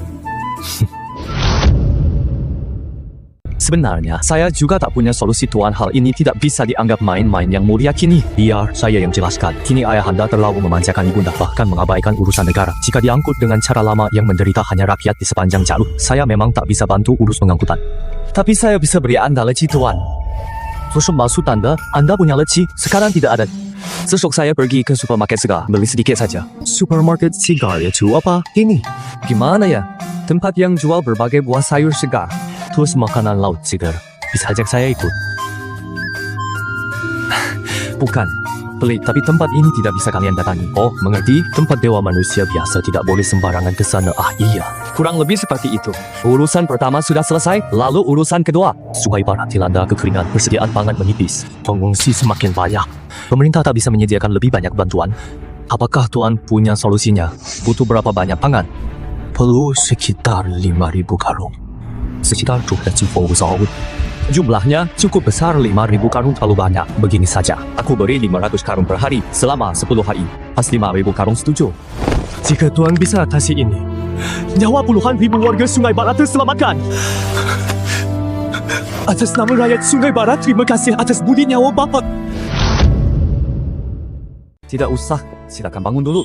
？Sebenarnya, saya juga tak punya solusi tuan. Hal ini tidak bisa dianggap main-main yang mulia kini. Biar saya yang jelaskan. Kini ayahanda terlalu memanjakan ibunda, bahkan mengabaikan urusan negara. Jika diangkut dengan cara lama yang menderita hanya rakyat di sepanjang jalur, saya memang tak bisa bantu urus pengangkutan. Tapi saya bisa beri anda leci tuan. Terus maksud anda punya leci, sekarang tidak ada. Besok saya pergi ke supermarket segar, beli sedikit saja. Supermarket segar itu apa? Ini. Gimana ya? Tempat yang jual berbagai buah sayur segar. Terus makanan laut segar. Bisa ajak saya ikut? Bukan. pelik, tapi tempat ini tidak bisa kalian datangi. Oh, mengerti? Tempat dewa manusia biasa tidak boleh sembarangan ke sana. Ah, iya. Kurang lebih seperti itu. Urusan pertama sudah selesai, lalu urusan kedua. Sungai Barat dilanda kekeringan, persediaan pangan menipis. Pengungsi semakin banyak. Pemerintah tak bisa menyediakan lebih banyak bantuan. Apakah Tuan punya solusinya? Butuh berapa banyak pangan? Perlu sekitar 5.000 karung. Sekitar 250 tahun. Jumlahnya cukup besar. 5.000 karung terlalu banyak. Begini saja, aku beri 500 karung per hari selama 10 hari. Pas 5.000 karung setuju. Jika Tuan bisa atasi ini, nyawa puluhan ribu warga Sungai Barat terselamatkan. Atas nama rakyat Sungai Barat, terima kasih atas budi nyawa Bapak. Tidak usah, silakan bangun dulu.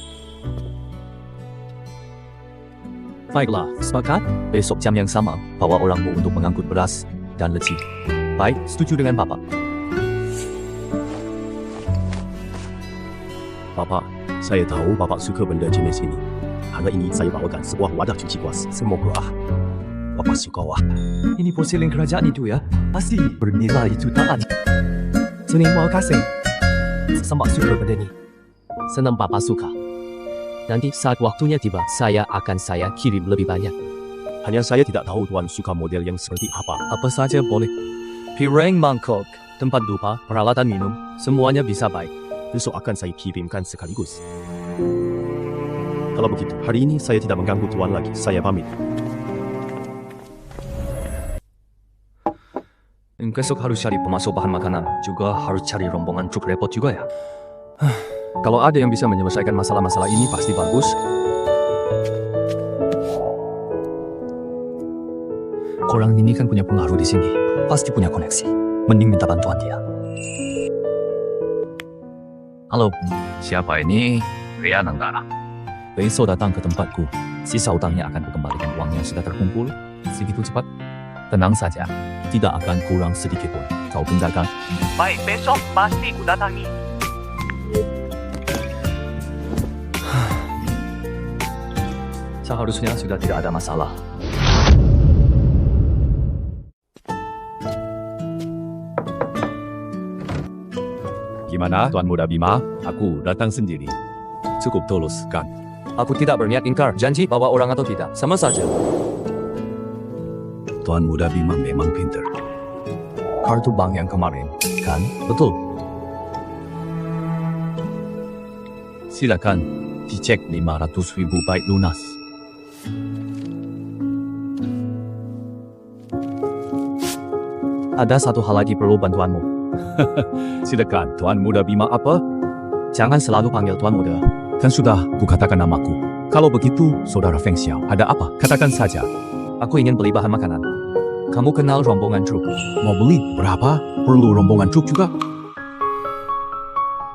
Baiklah, sepakat? Besok jam yang sama, bawa orangmu untuk mengangkut beras dan leci. Baik, setuju dengan Bapak. Bapak, saya tahu Bapak suka benda jenis ini. Hari ini saya bawakan sebuah wadah cuci kuas. Semoga Bapak suka wah. Ini porselin kerajaan itu ya? Pasti bernilai jutaan. Terima kasih. Sama suka benda ini. Senang Bapak suka. Nanti saat waktunya tiba, saya kirim lebih banyak. Hanya saya tidak tahu Tuan suka model yang seperti apa. Apa saja boleh. Piring, mangkok, tempat dupa, peralatan minum, semuanya bisa baik. Besok akan saya kirimkan sekaligus. Kalau begitu, hari ini saya tidak mengganggu Tuan lagi. Saya pamit. Besok harus cari pemasok bahan makanan. Juga harus cari rombongan truk repot juga ya. Kalau ada yang bisa menyelesaikan masalah-masalah ini pasti bagus. Orang ini kan punya pengaruh di sini. Pasti punya koneksi. Mending minta bantuan dia. Halo, siapa ini? Pria Nanggara. Besok datang ke tempatku. Sisa utangnya akan kukembalikan uang yang sudah terkumpul. Segitu cepat. Tenang saja, tidak akan kurang sedikit pun. Kau gentarkan. Baik, besok pasti ku datangi. Seharusnya sudah tidak ada masalah. Gimana Tuan Muda Bima? Aku datang sendiri. Cukup tulus kan? Aku tidak berniat ingkar. Janji bawa orang atau tidak, sama saja. Tuan Muda Bima memang pintar. Kartu bank yang kemarin, kan? Betul. Silakan dicek 500.000 baik lunas. Ada satu hal lagi perlu bantuanmu. Silakan Tuan Muda Bima apa? Jangan selalu panggil Tuan Muda. Kan sudah kukatakan namaku. Kalau begitu, Saudara Feng Xiao, ada apa? Katakan saja. Aku ingin beli bahan makanan. Kamu kenal rombongan truk? Mau beli berapa? Perlu rombongan truk juga?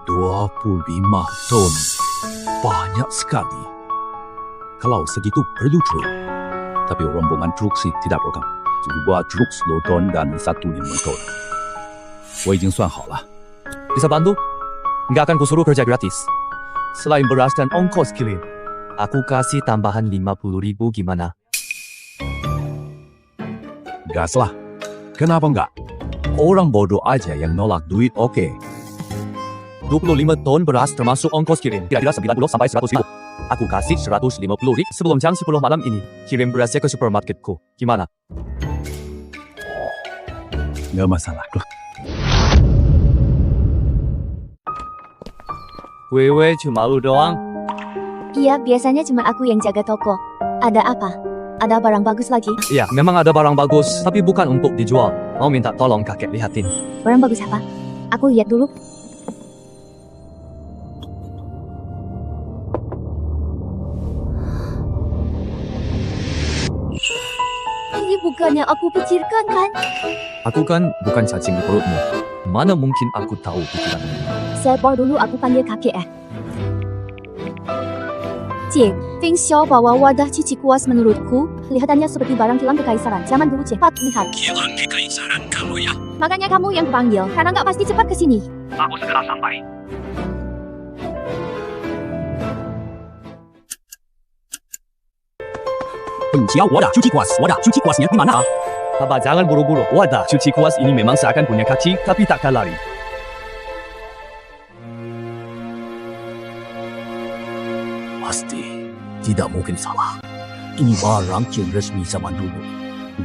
25 ton. Banyak sekali. Kalau segitu perlu truk. Tapi rombongan truk sih tidak program. 2 truk 10 ton dan 1 5 ton. 我已经算好了。 Bisa bantu? Nggak akan kusuruh kerja gratis. Selain beras dan ongkos kirim, aku kasih tambahan 50.000 gimana? Gas lah. Kenapa enggak? Orang bodoh aja yang nolak duit oke. 25 ton beras termasuk ongkos kirim. Kira-kira 90 sampai 100 ribu. Aku kasih 150 ribu sebelum jam 10 malam ini. Kirim berasnya ke supermarketku. Gimana? Nggak masalah. Wewe cuma lu doang. Iya, biasanya cuma aku yang jaga toko. Ada apa? Ada barang bagus lagi? Iya, memang ada barang bagus, tapi bukan untuk dijual. Mau minta tolong kakek lihatin. Barang bagus apa? Aku lihat dulu. Ini bukannya aku pikirkan kan? Aku kan bukan cacing di perutmu. Mana mungkin aku tahu pikiranmu. Sabar dulu, aku panggil kakek Cik, Feng Xiao bawa wadah cuci kuas menurutku. Kelihatannya seperti barang kilang kekaisaran. Zaman dulu cepat lihat. Kilang kekaisaran kamu ya? Makanya kamu yang panggil, karena nggak pasti cepat ke sini. Aku segera sampai. Penjiao wadah cuci kuas. Wadah cuci kuasnya di mana? Papa jangan buru-buru. Wadah cuci kuas ini memang seakan punya kaki, tapi takkan lari. Tidak mungkin salah. Ini barang yang resmi zaman dulu.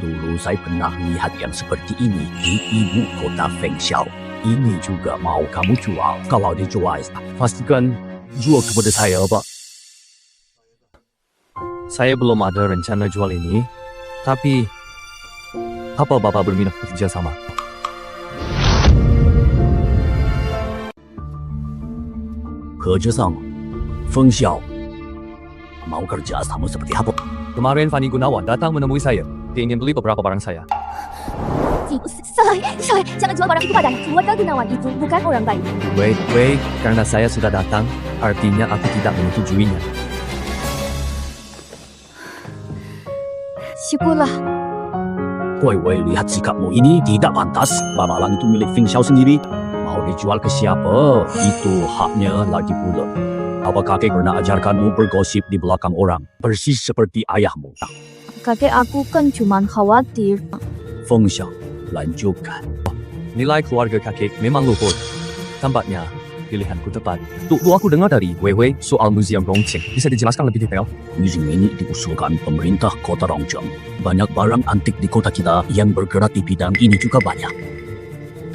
Dulu saya pernah lihat yang seperti ini di ibu kota Fengxiao. Ini juga mau kamu jual. Kalau dijual, pastikan jual kepada saya, Pak. Saya belum ada rencana jual ini, tapi apa Bapak berminat bekerja sama? Kerjasama, Fengxiao. Mau kerja sama seperti apa? Kemarin Fanny Gunawan datang menemui saya. Dia ingin beli beberapa barang saya. Salah, jangan jual barang itu padanya. Keluarga Gunawan itu bukan orang baik. Wait, karena saya sudah datang, artinya aku tidak menyetujuinya. Syukurlah. Woi, lihat sikapmu ini tidak pantas. Barang itu milik Fengxiao sendiri. Mau dijual ke siapa? Itu haknya lagi pula. Apa kakek pernah ajarkanmu bergosip di belakang orang? Persis seperti ayahmu. Kakek aku kan cuma khawatir. Fengxiao, lanjutkan. Nilai keluarga kakek memang luhur. Tampaknya pilihanku tepat. Tuh, aku dengar dari Wei soal Museum Rongqing. Bisa dijelaskan lebih detail? Museum ini diusulkan pemerintah kota Rongqing. Banyak barang antik di kota kita yang bergerak di bidang ini juga banyak.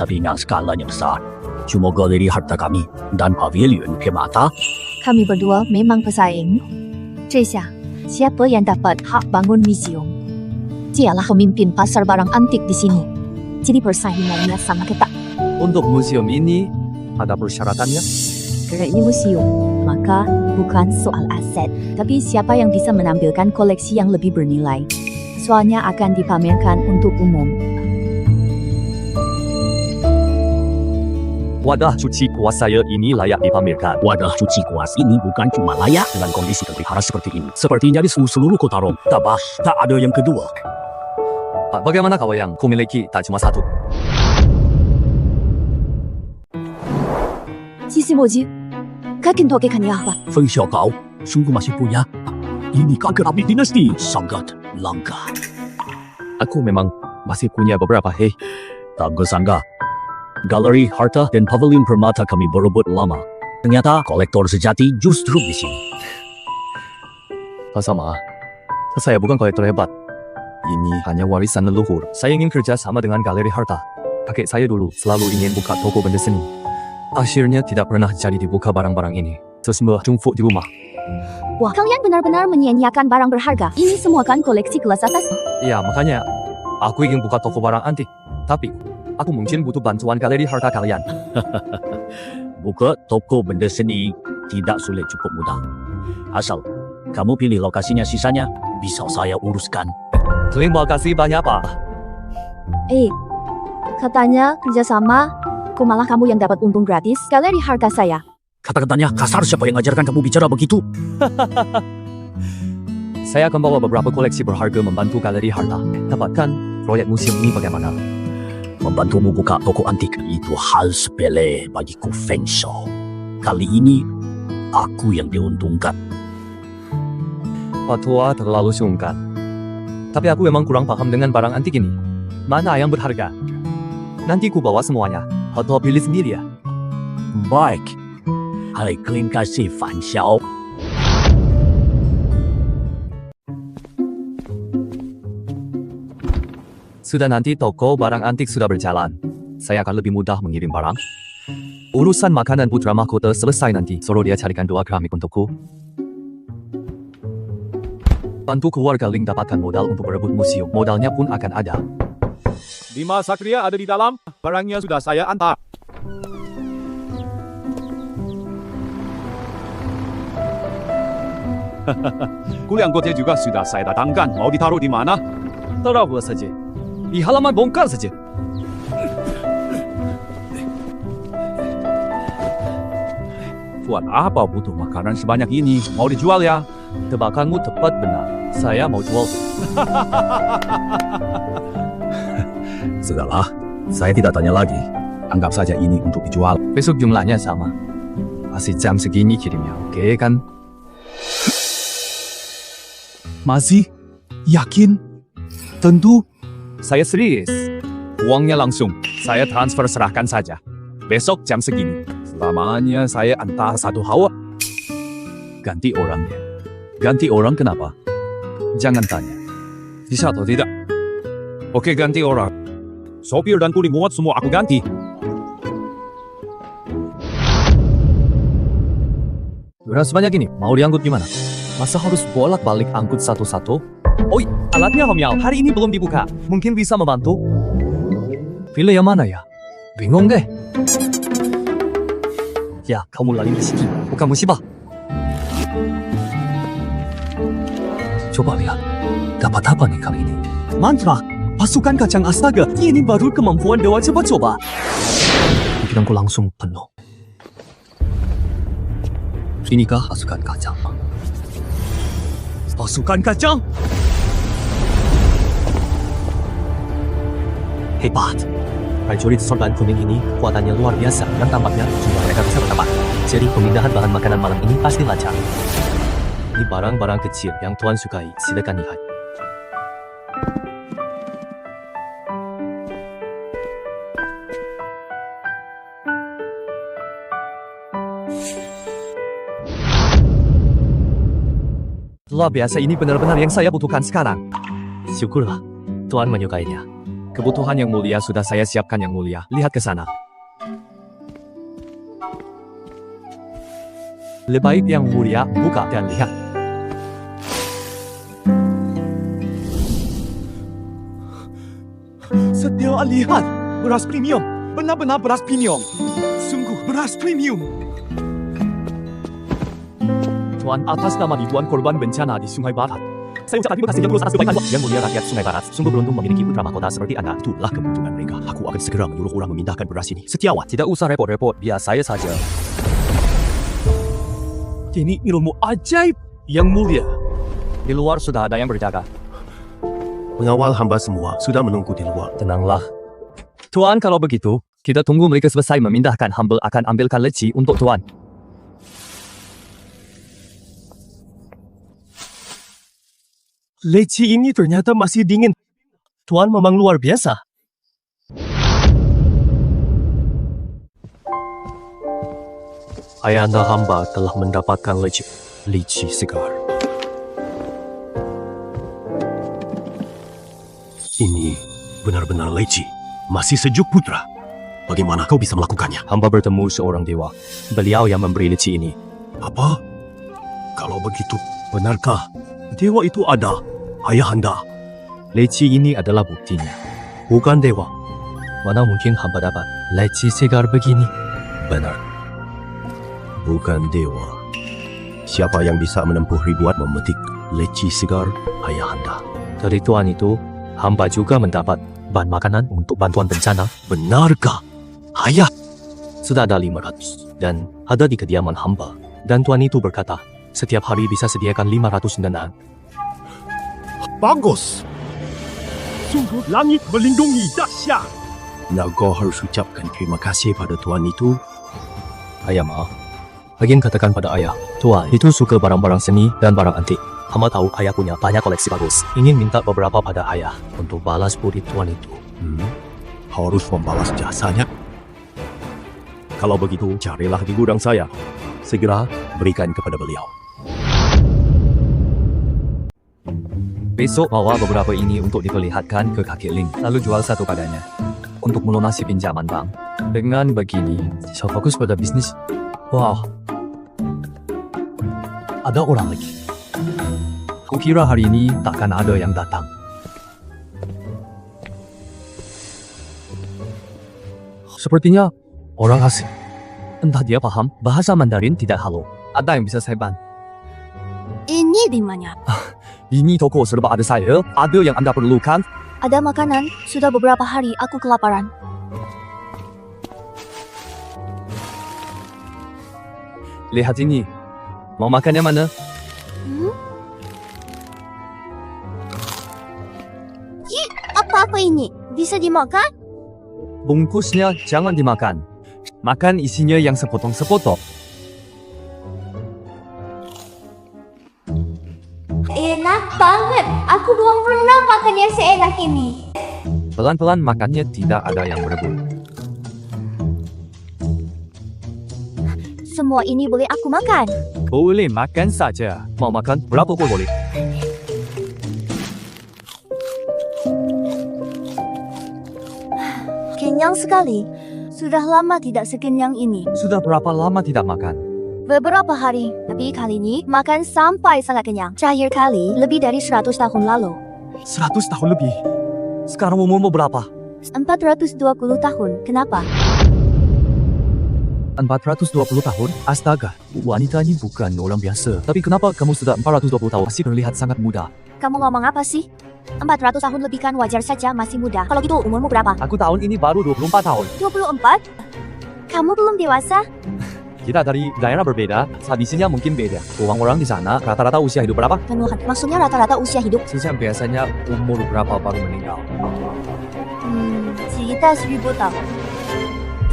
Tapi yang skalanya besar. Cuma galeri harta kami dan pavilion Permata. Kami berdua memang pesaing. 这下 siapa yang dapat hak bangun museum? Dialah pemimpin pasar barang antik di sini. Jadi persaingannya sangat ketat. Untuk museum ini, ada persyaratannya? Karena ini museum, maka bukan soal aset, tapi siapa yang bisa menampilkan koleksi yang lebih bernilai. Soalnya akan dipamerkan untuk umum. Wadah cuci kuas saya ini layak dipamerkan. Wadah cuci kuas ini bukan cuma layak dengan kondisi terpelihara seperti ini. Sepertinya di seluruh kota Rom. Tak ada yang kedua. Bagaimana kalau yang kumiliki tak cuma satu? Sisi Moji, kakin toke kanya apa? Fengxiao kau, sungguh masih punya. Ini kanker api dinasti. Sangat langka. Aku memang masih punya beberapa, hei. Tak sangka. Galeri harta dan pavilion Permata kami berebut lama. Ternyata kolektor sejati justru di sini. Sama, saya bukan kolektor hebat. Ini hanya warisan leluhur. Saya ingin kerja sama dengan galeri harta. Kakek saya dulu selalu ingin buka toko benda seni. Akhirnya tidak pernah jadi dibuka barang-barang ini. Semua jungfuk di rumah. Wah, kalian benar-benar menyia-nyiakan barang berharga. Ini semua kan koleksi kelas atas. Ya, makanya aku ingin buka toko barang antik. Tapi aku mungkin butuh bantuan galeri harta kalian. Buka toko benda seni tidak sulit, cukup mudah. Asal kamu pilih lokasinya, sisanya bisa saya uruskan. Terima kasih banyak, Pak. Katanya kerjasama, kok malah kamu yang dapat untung gratis? Galeri harga saya. Kata-katanya kasar, siapa yang ngajarkan kamu bicara begitu? Saya akan bawa beberapa koleksi berharga membantu galeri harta. Dapatkan proyek museum ini bagaimana? Membantumu buka toko antik itu hal sepele bagiku, Fengxiao. Kali ini aku yang diuntungkan. Pak Tua terlalu sungkan. Tapi aku memang kurang paham dengan barang antik ini. Mana yang berharga? Nanti ku bawa semuanya. Pak Tua pilih sendiri ya. Baik. Terima kasih, Fengxiao. Sudah nanti toko barang antik sudah berjalan. Saya akan lebih mudah mengirim barang. Urusan makanan putra mahkota selesai nanti. Suruh dia carikan 2 keramik untukku. Bantu keluarga Ling dapatkan modal untuk berebut museum. Modalnya pun akan ada. Bima Satria ada di dalam. Barangnya sudah saya antar. Kuliah anggotnya juga sudah saya datangkan. Mau ditaruh di mana? Taruh saja. Di halaman bongkar saja. Buat apa butuh makanan sebanyak ini? Mau dijual ya? Tebakanmu tepat benar. Saya mau jual. Sudahlah, saya tidak tanya lagi. Anggap saja ini untuk dijual. Besok jumlahnya sama. Masih jam segini kirimnya, oke kan? Masih? Yakin? Tentu? Saya serius. Uangnya langsung. Saya transfer serahkan saja. Besok jam segini. Selamanya saya antar satu hawa. Ganti orangnya. Ganti orang kenapa? Jangan tanya. Bisa atau tidak? Oke, ganti orang. Sopir dan kuli muat semua aku ganti. Beras banyak ini, mau diangkut gimana? Masa harus bolak-balik angkut satu-satu? Oi, alatnya Om Yao, hari ini belum dibuka. Mungkin bisa membantu? Pilih yang mana ya? Bingung deh. Ya, kamu lari rezeki, bukan musibah. Coba lihat, dapat apa nih kali ini? Mantra, pasukan kacang astaga. Ini baru kemampuan dewa coba-coba. Pikiranku langsung penuh. Inikah pasukan kacang? Pasukan kacang? Hebat. Prajurit sorban kuning ini kekuatannya luar biasa dan tampaknya jumlah mereka bisa bertambah. Jadi pemindahan bahan makanan malam ini pasti lancar. Ini barang-barang kecil yang Tuan sukai, silakan lihat. Luar biasa, ini benar-benar yang saya butuhkan sekarang. Syukurlah, Tuan menyukainya. Kebutuhan yang mulia sudah saya siapkan yang mulia. Lihat ke sana. Lebih baik yang mulia, buka dan lihat. Setia lihat, beras premium. Benar-benar beras premium. Sungguh beras premium. Tuan, atas nama ribuan korban bencana di Sungai Barat, saya ucapkan terima kasih yang tulus atas kebaikan Yang mulia rakyat Sungai Barat. Sungguh beruntung memiliki putra mahkota seperti Anda. Itulah keberuntungan mereka. Aku akan segera menyuruh orang memindahkan beras ini. Setiawan, tidak usah repot-repot, biar saya saja. Ini ilmu ajaib yang mulia. Di luar sudah ada yang berjaga. Pengawal hamba semua sudah menunggu di luar. Tenanglah. Tuan, kalau begitu, kita tunggu mereka selesai memindahkan. Hamba akan ambilkan leci untuk Tuan. Leci ini ternyata masih dingin. Tuan memang luar biasa. Ayahanda hamba telah mendapatkan leci segar. Ini benar-benar leci. Masih sejuk, putra. Bagaimana kau bisa melakukannya? Hamba bertemu seorang dewa. Beliau yang memberi leci ini. Apa? Kalau begitu, benarkah dewa itu ada? Ayahanda, Leci ini adalah buktinya. bukan dewa. Mana mungkin hamba dapat leci segar begini? Benar. Bukan dewa. Siapa yang bisa menempuh ribuan memetik leci segar, Ayahanda? Dari Tuan itu, hamba juga mendapat bahan makanan untuk bantuan bencana. Benarkah? Ayah, Sudah ada 500 dan ada di kediaman hamba. Dan Tuan itu berkata, setiap hari bisa sediakan 500 denang. bagus. Sungguh langit melindungi dahsyat. Naga harus ucapkan terima kasih pada tuan itu. Ayah maaf. Bagian katakan pada ayah, Tuan itu suka barang-barang seni dan barang antik. Hamba tahu ayah punya banyak koleksi bagus. Ingin minta beberapa pada ayah untuk balas budi Tuan itu. Harus membalas jasanya. Kalau begitu, carilah di gudang saya. Segera berikan kepada beliau. Besok bawa beberapa ini untuk diperlihatkan ke kakek Ling, lalu jual satu padanya untuk melunasi pinjaman bank. Dengan begini, bisa fokus pada bisnis. Wow, ada orang lagi. Kukira hari ini takkan ada yang datang. Sepertinya orang asing. Entah dia paham bahasa Mandarin tidak halo. Ada yang bisa saya bantu? Ini di mana? Ini toko serba ada saya. Ada yang Anda perlukan? Ada makanan. Sudah beberapa hari aku kelaparan. Lihat ini. Mau makan yang mana? Apa-apa ini? Bisa dimakan? Bungkusnya jangan dimakan. Makan isinya yang sepotong-sepotong. Enak banget. Aku belum pernah makan yang seenak ini. Pelan-pelan makannya, tidak ada yang berebut. Semua ini boleh aku makan. Boleh makan saja. Mau makan berapa pun boleh. Kenyang sekali. Sudah lama tidak sekenyang ini. Sudah berapa lama tidak makan? Beberapa hari, tapi kali ini makan sampai sangat kenyang. Terakhir kali, lebih dari 100 tahun lalu. 100 tahun lebih. Sekarang umurmu berapa? 420 tahun. Kenapa? 420 tahun? Astaga, wanita ini bukan orang biasa. Tapi kenapa kamu sudah 420 tahun masih terlihat sangat muda? Kamu ngomong apa sih? 400 tahun lebih kan wajar saja masih muda. Kalau gitu umurmu berapa? Aku tahun ini baru 24 tahun. 24? Kamu belum dewasa? Kita dari daerah berbeda, tradisinya mungkin beda. Orang-orang di sana rata-rata usia hidup berapa? Penuhan. Maksudnya rata-rata usia hidup? Sejak biasanya umur berapa baru meninggal? Sekitar 1000 tahun.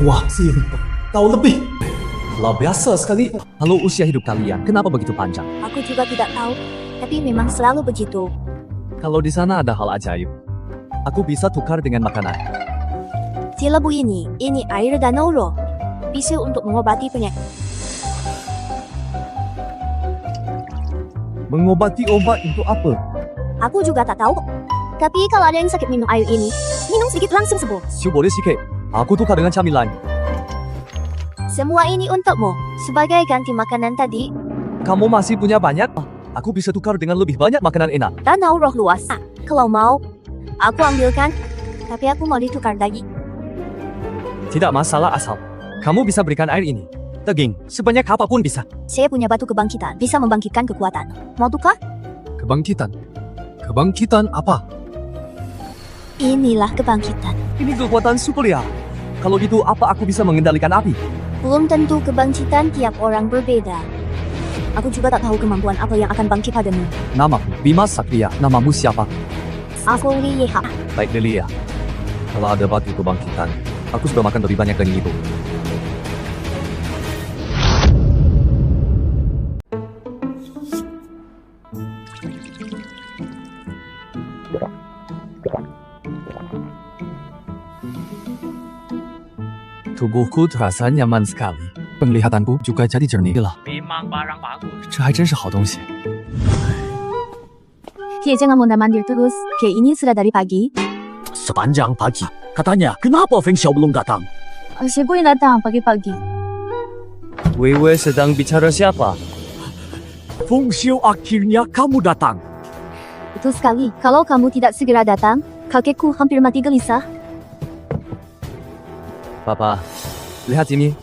Wah, 1000 tahun lebih. Luar biasa sekali. Lalu usia hidup kalian, kenapa begitu panjang? Aku juga tidak tahu, tapi memang selalu begitu. Kalau di sana ada hal ajaib, aku bisa tukar dengan makanan. Cilebu ini air danau roh. Bisa untuk mengobati penyakit. Mengobati obat untuk apa? Aku juga tak tahu. Tapi kalau ada yang sakit minum air ini, minum sedikit langsung sembuh. Boleh sikit. Aku tukar dengan camilan. Semua ini untukmu, sebagai ganti makanan tadi. Kamu masih punya banyak? Aku bisa tukar dengan lebih banyak makanan enak. Danau roh luas. Kalau mau, aku ambilkan. Tapi aku mau ditukar lagi. Tidak masalah asal. Kamu bisa berikan air ini. Daging, sebanyak apapun bisa. Saya punya batu kebangkitan, bisa membangkitkan kekuatan. Mau tukar? Kebangkitan. Kebangkitan apa? Inilah kebangkitan. Ini kekuatan super ya. Kalau gitu, apa aku bisa mengendalikan api? Belum tentu kebangkitan tiap orang berbeda. Aku juga tak tahu kemampuan apa yang akan bangkit padamu. Namaku Bima Sakria. Namamu siapa? Aku Liyeha. Baik, Delia. Kalau ada batu kebangkitan, aku sudah makan lebih banyak dari itu. Tubuhku terasa nyaman sekali. Penglihatanku juga jadi jernih lah. Memang barang bagus. 这还真是好东西。 Kia jangan mondar mandir terus. Kayak ini sudah dari pagi. Sepanjang pagi. Katanya, kenapa Feng Xiao belum datang? Si Boy datang pagi-pagi. Wewe sedang bicara siapa? Feng Xiao akhirnya kamu datang. Betul sekali. Kalau kamu tidak segera datang, kakekku hampir mati gelisah. Papa, lihat ini.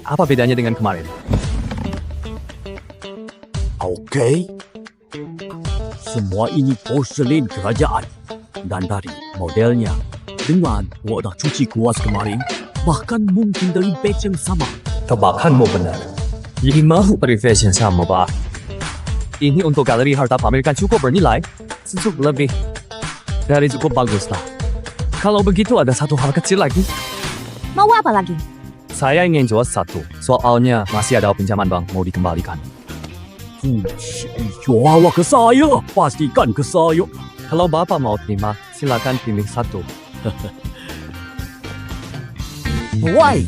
Apa bedanya dengan kemarin? Oke. Semua ini porselin kerajaan. Dan dari modelnya, dengan wadah cuci kuas kemarin, bahkan mungkin dari batch yang sama. Tebakanmu benar. Ini mahu privilege yang sama, Pak. Ini untuk galeri harta pamerkan cukup bernilai. Cukup lebih dari cukup bagus lah. Kalau begitu ada satu hal kecil lagi. Mau apa lagi? Saya ingin jual satu. Soalnya masih ada pinjaman bank mau dikembalikan. Jual ke saya, pastikan ke saya. Kalau Bapak mau terima, silakan pilih satu. Baik.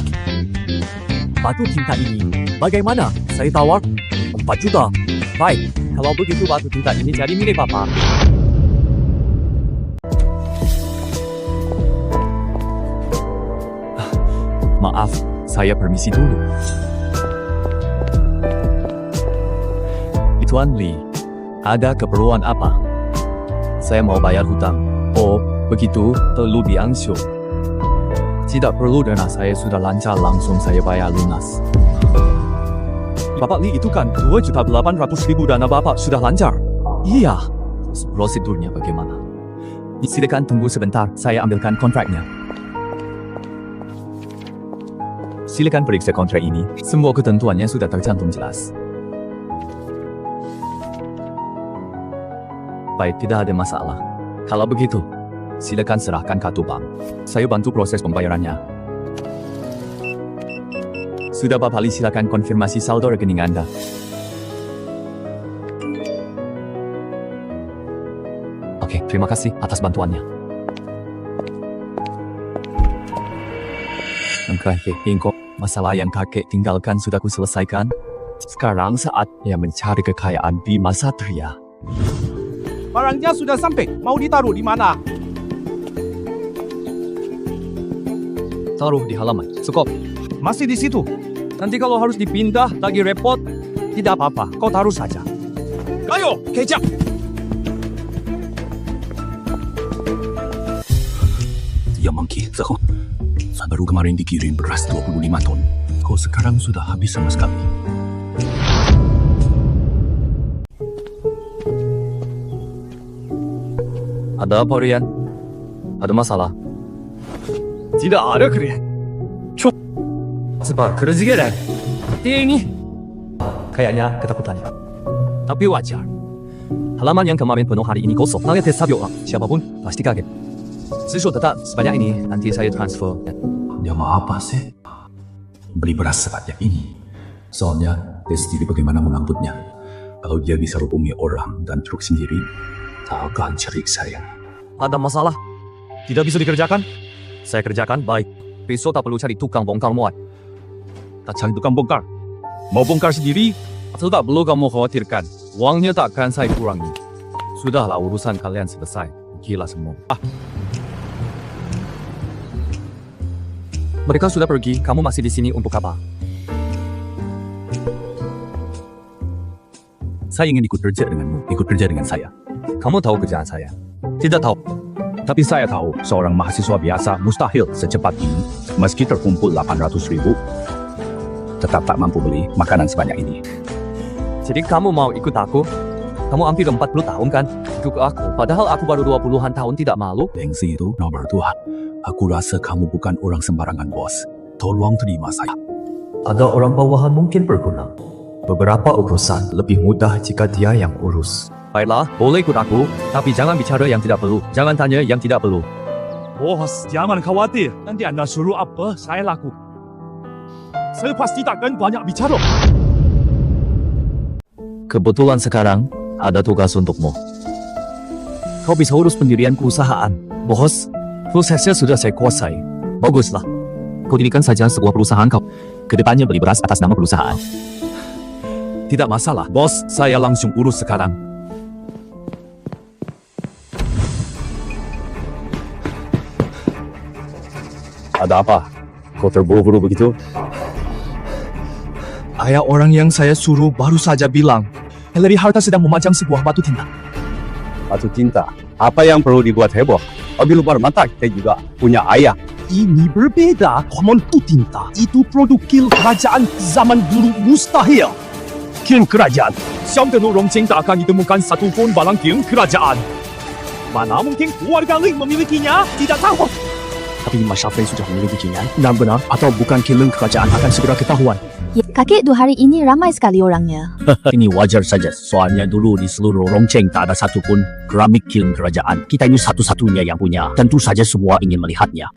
Batu cinta ini, bagaimana? Saya tawar 4 juta. Baik, kalau begitu batu cinta ini jadi milik Bapak. Maaf, saya permisi dulu. Tuan Li, ada keperluan apa? Saya mau bayar hutang. Oh, begitu, terlebih angsur. Tidak perlu dana saya sudah lancar, langsung saya bayar lunas. Bapak Li itu kan 2.800.000 dana Bapak sudah lancar. Iya. Prosedurnya bagaimana? Silakan tunggu sebentar, saya ambilkan kontraknya. Silakan periksa kontrak ini. Semua ketentuannya sudah tercantum jelas. Baik, tidak ada masalah. Kalau begitu, silakan serahkan kartu bank. Saya bantu proses pembayarannya. Sudah Bapak Li, silakan konfirmasi saldo rekening Anda. Oke, terima kasih atas bantuannya. Kakek, Ingko, masalah yang kakek tinggalkan sudah ku selesaikan. Sekarang saatnya mencari kekayaan Bima Satria. Barangnya sudah sampai. Mau ditaruh di mana? Taruh di halaman. Cukup. Masih di situ. Nanti kalau harus dipindah lagi repot, tidak apa-apa. Kau taruh saja. Ayo, kejap. Ya Monkey, Zahong. Baru kemarin dikirim beras 25 ton. Kok sekarang sudah habis sama sekali? Ada apa, Rian? Ada masalah? Tidak ada, Rian. Sebab kerezikian. Dia ini kayaknya ketakutannya. Tapi wajar. Halaman yang kemarin penuh hari ini kosong. Kaget Sabio, siapapun pasti kaget. Siswa tetap sebanyak ini nanti saya transfer. Dia mau apa sih? Beli beras sebanyak ini. Soalnya dia sendiri bagaimana mengangkutnya. Kalau dia bisa hubungi orang dan truk sendiri, tak akan cari saya. Ada masalah? Tidak bisa dikerjakan? Saya kerjakan baik. Besok tak perlu cari tukang bongkar muat. Tak cari tukang bongkar. Mau bongkar sendiri? Tak perlu kamu khawatirkan. Uangnya tak akan saya kurangi. Sudahlah urusan kalian selesai. Gila semua. Mereka sudah pergi. Kamu masih di sini untuk apa? Saya ingin ikut kerja denganmu, ikut kerja dengan saya. Kamu tahu kerjaan saya? Tidak tahu. Tapi saya tahu seorang mahasiswa biasa mustahil secepat ini, meski terkumpul 800.000, tetap tak mampu beli makanan sebanyak ini. Jadi kamu mau ikut aku? Kamu hampir 40 tahun kan? Ikut aku. Padahal aku baru 20-an tahun, tidak malu. Gengsi itu nomor 2. Aku rasa kamu bukan orang sembarangan, bos. Tolong terima saya. Ada orang bawahan mungkin berguna. Beberapa urusan lebih mudah jika dia yang urus. Baiklah, boleh ikut aku. Tapi jangan bicara yang tidak perlu. Jangan tanya yang tidak perlu. Bos, jangan khawatir. Nanti Anda suruh apa, saya laku. Saya pasti takkan banyak bicara. Kebetulan sekarang ada tugas untukmu. Kau bisa urus pendirian perusahaan. Bos, prosesnya sudah saya kuasai. Baguslah. Kau dirikan saja sebuah perusahaan kau. Kedepannya beli beras atas nama perusahaan. Tidak masalah, bos. Saya langsung urus sekarang. Ada apa? Kau terburu-buru begitu? Ayah orang yang saya suruh baru saja bilang, Hillary Harta sedang memajang sebuah batu tinta. Batu tinta. Apa yang perlu dibuat heboh? Abi luar mata kita juga punya ayah. Ini berbeda. Konon batu tinta itu produk kil kerajaan zaman dulu mustahil. King kerajaan. Siapa tahu Rongcheng tak akan ditemukan satu pun barang king kerajaan. Mana mungkin keluarga Ling memilikinya? Tidak tahu. Tapi Mas Syafri sudah memilikinya. Benar-benar atau bukan kileng kerajaan akan segera ketahuan. Ya, kakek 2 hari ini ramai sekali orangnya. Ini wajar saja. Soalnya dulu di seluruh Rongcheng tak ada satupun keramik kileng kerajaan. Kita ini satu-satunya yang punya. Tentu saja semua ingin melihatnya.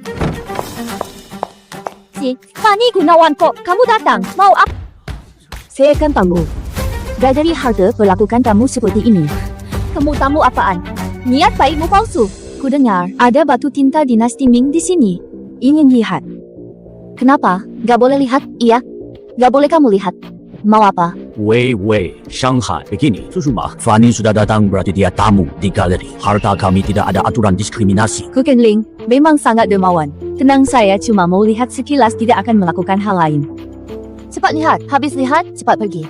Si Fanny Gunawan kok, kamu datang. Mau apa? Saya akan tamu. Gadari Harta perlakukan tamu seperti ini. Kamu tamu apaan? Niat baikmu palsu. Ku dengar ada batu tinta dinasti Ming di sini. Ingin lihat. Kenapa? Gak boleh lihat? Iya. Gak boleh kamu lihat. Mau apa? Wei, Shanghai. Begini, Susuma. Fanny sudah datang berarti dia tamu di galeri. Harta kami tidak ada aturan diskriminasi. Ku Kenling, memang sangat dermawan. Tenang, saya cuma mau lihat sekilas, tidak akan melakukan hal lain. Cepat lihat, habis lihat, cepat pergi.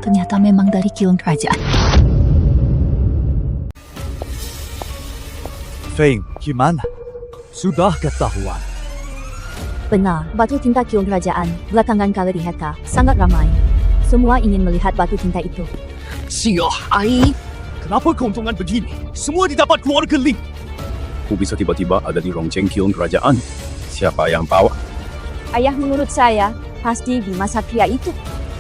Ternyata memang dari kileng kerajaan. Feng, gimana? Sudah ketahuan. Benar, batu tinta kileng kerajaan, belakangan Galeri Harta, sangat ramai. Semua ingin melihat batu tinta itu. Sial, Ai. Kenapa keuntungan begini? Semua didapat keluarga Ling. Aku bisa tiba-tiba ada di Rongcheng kileng kerajaan. Siapa yang bawa? Ayah menurut saya, pasti Bima Satria itu.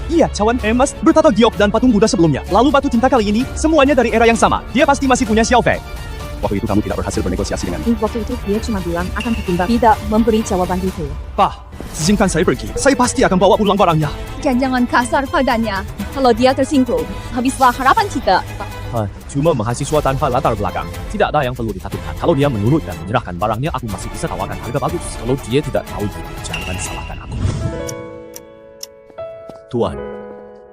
Iya, cawan emas, bertata giok dan patung Buddha sebelumnya. Lalu batu tinta kali ini, semuanya dari era yang sama. Dia pasti masih punya Xiao Fei. Waktu itu kamu tidak berhasil bernegosiasi dengan Waktu itu dia cuma bilang akan ketimbang, tidak memberi jawaban itu. Pak, izinkan saya pergi. Saya pasti akan bawa pulang barangnya. Jangan kasar padanya. Kalau dia tersinggung, habislah harapan kita. Tuhan, cuma mahasiswa tanpa latar belakang. Tidak ada yang perlu ditakutkan. Kalau dia menurut dan menyerahkan barangnya, aku masih bisa tawarkan harga bagus. Kalau dia tidak tahu, jangan salahkan aku. Tuan,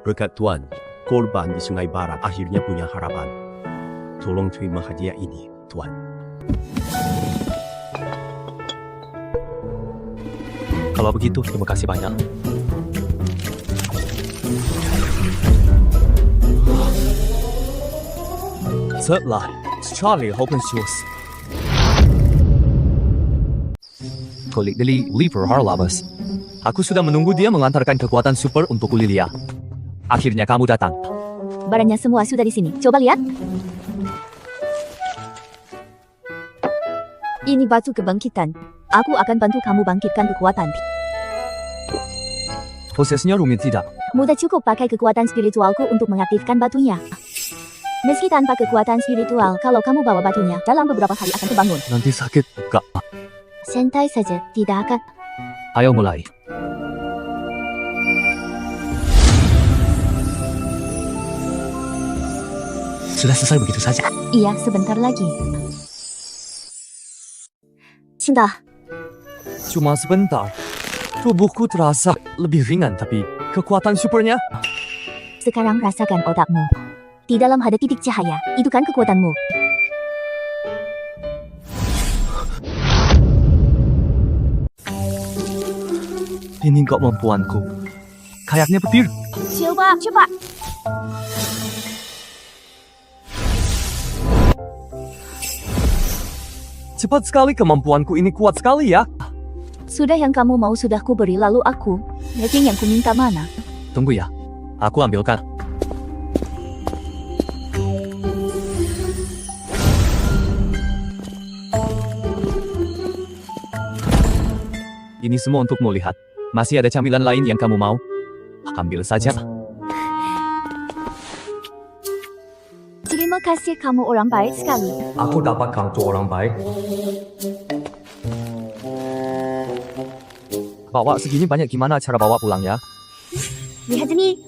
berkat Tuan, korban di Sungai Barat akhirnya punya harapan. Tolong terima hadiah ini, Tuan. Kalau begitu, terima kasih banyak. Setelah Charlie Hopkins Kolik dari Liver Harlabas. Aku sudah menunggu dia mengantarkan kekuatan super untuk Lilia. Akhirnya kamu datang. Barangnya semua sudah di sini. Coba lihat. Ini batu kebangkitan. Aku akan bantu kamu bangkitkan kekuatan. Prosesnya rumit tidak? Mudah, cukup pakai kekuatan spiritualku untuk mengaktifkan batunya. Meski tanpa kekuatan spiritual, kalau kamu bawa batunya, dalam beberapa hari akan terbangun. Nanti sakit, Kak. Santai saja, tidak akan. Ayo mulai. Sudah selesai begitu saja. Iya, sebentar lagi. Cinta, Cuma sebentar. Tubuhku terasa lebih ringan, tapi kekuatan supernya? sekarang rasakan otakmu. Di dalam ada titik cahaya, itu kan kekuatanmu. Ini kemampuanku. Kayaknya petir. Coba. Cepat sekali kemampuanku ini, kuat sekali ya. Sudah, yang kamu mau sudah kuberi, lalu aku. Daging yang kuminta mana? Tunggu ya, aku ambilkan. Ini semua untukmu, lihat. Masih ada camilan lain yang kamu mau? Ambil saja. Terima kasih, kamu orang baik sekali. Aku dapat kamu orang baik. Bawa segini banyak, gimana cara bawa pulang ya? Lihat ini.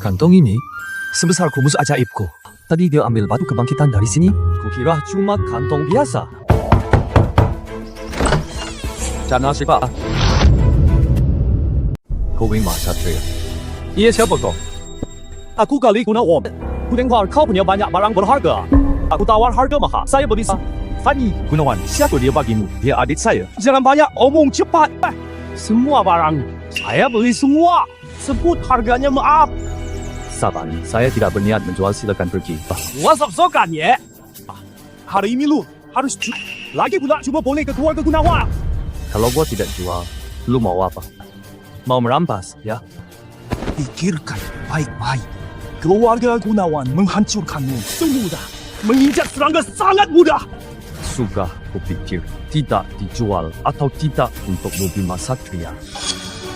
Kantong ini sebesar kubus ajaibku. Tadi dia ambil batu kebangkitan dari sini. Kukira cuma kantong biasa. Jangan siapa? Kau Wingma Satria. Iya, siapa kau? Aku Kali Gunawan. Ku dengar kau punya banyak barang berharga. Aku tawar harga mahal. Saya beli Fanny Gunawan. Siapa dia bagimu? Dia adik saya. Jangan banyak omong, cepat. Semua barang saya beli semua. Sebut harganya, maaf. Sabar, saya tidak berniat menjual, silakan pergi. Wasap-sokan ya. Hari ini lu harus lagi pula cuma boleh ke keluarga Gunawan. Kalau gua tidak jual, lu mau apa? Mau merampas, ya? Pikirkan baik-baik. Keluarga Gunawan menghancurkanmu semudah. Menginjak serangga sangat mudah. Sudah kupikir tidak dijual atau tidak untuk Bima Satria.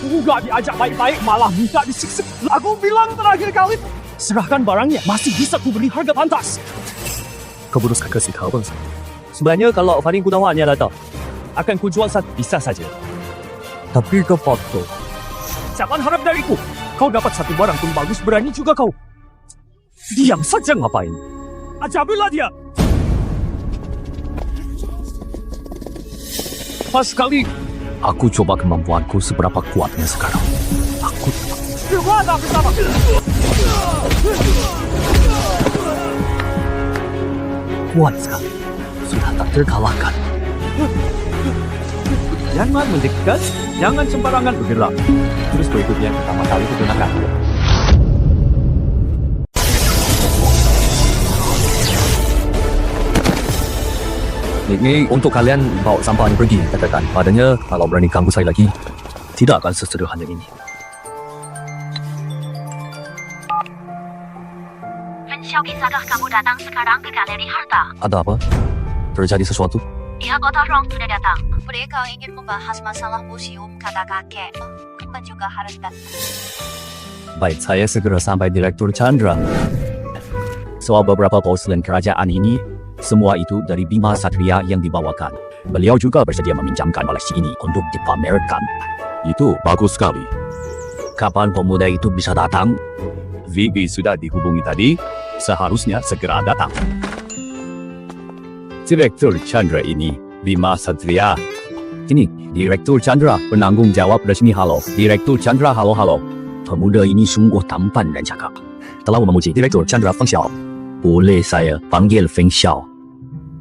Enggak diajak baik-baik, malah minta disiksa. Aku bilang terakhir kali, serahkan barangnya, masih bisa kuberi harga pantas. Keburus kasih kau bang. Sebenarnya kalau Fanny Gunawannya datang, akan kujual saat bisa saja. Tapi ke foto. Jangan harap dariku. Kau dapat satu barang pun bagus, berani juga kau. Diam saja ngapain? Ajabilah dia. Pas sekali. Aku coba kemampuanku seberapa kuatnya sekarang. Aku Gimana bersama? Kuat sekali. Sudah tak terkalahkan. jangan mendekat, jangan sembarangan bergerak. Terus berikutnya pertama kali gunakan. Ini untuk kalian bawa sampah pergi, katakan padanya kalau berani ganggu saya lagi, tidak akan sesederhana ini. Bisakah kamu datang sekarang ke galeri harta? Ada apa? Terjadi sesuatu? Pihak orang sudah datang. Mereka ingin membahas masalah museum kata kakek. Kita juga harus datang. Baik, saya segera sampai Direktur Chandra. Soal beberapa porselin kerajaan ini, semua itu dari Bima Satria yang dibawakan. Beliau juga bersedia meminjamkan koleksi ini untuk dipamerkan. Itu bagus sekali. Kapan pemuda itu bisa datang? Vivi sudah dihubungi tadi, seharusnya segera datang. Direktur Chandra ini, Bima Satria. Ini, Direktur Chandra, penanggung jawab resmi. Halo, Direktur Chandra, halo. Pemuda ini sungguh tampan dan cakap. Telah memuji Direktur Chandra Feng Xiao. Boleh saya panggil Feng Xiao?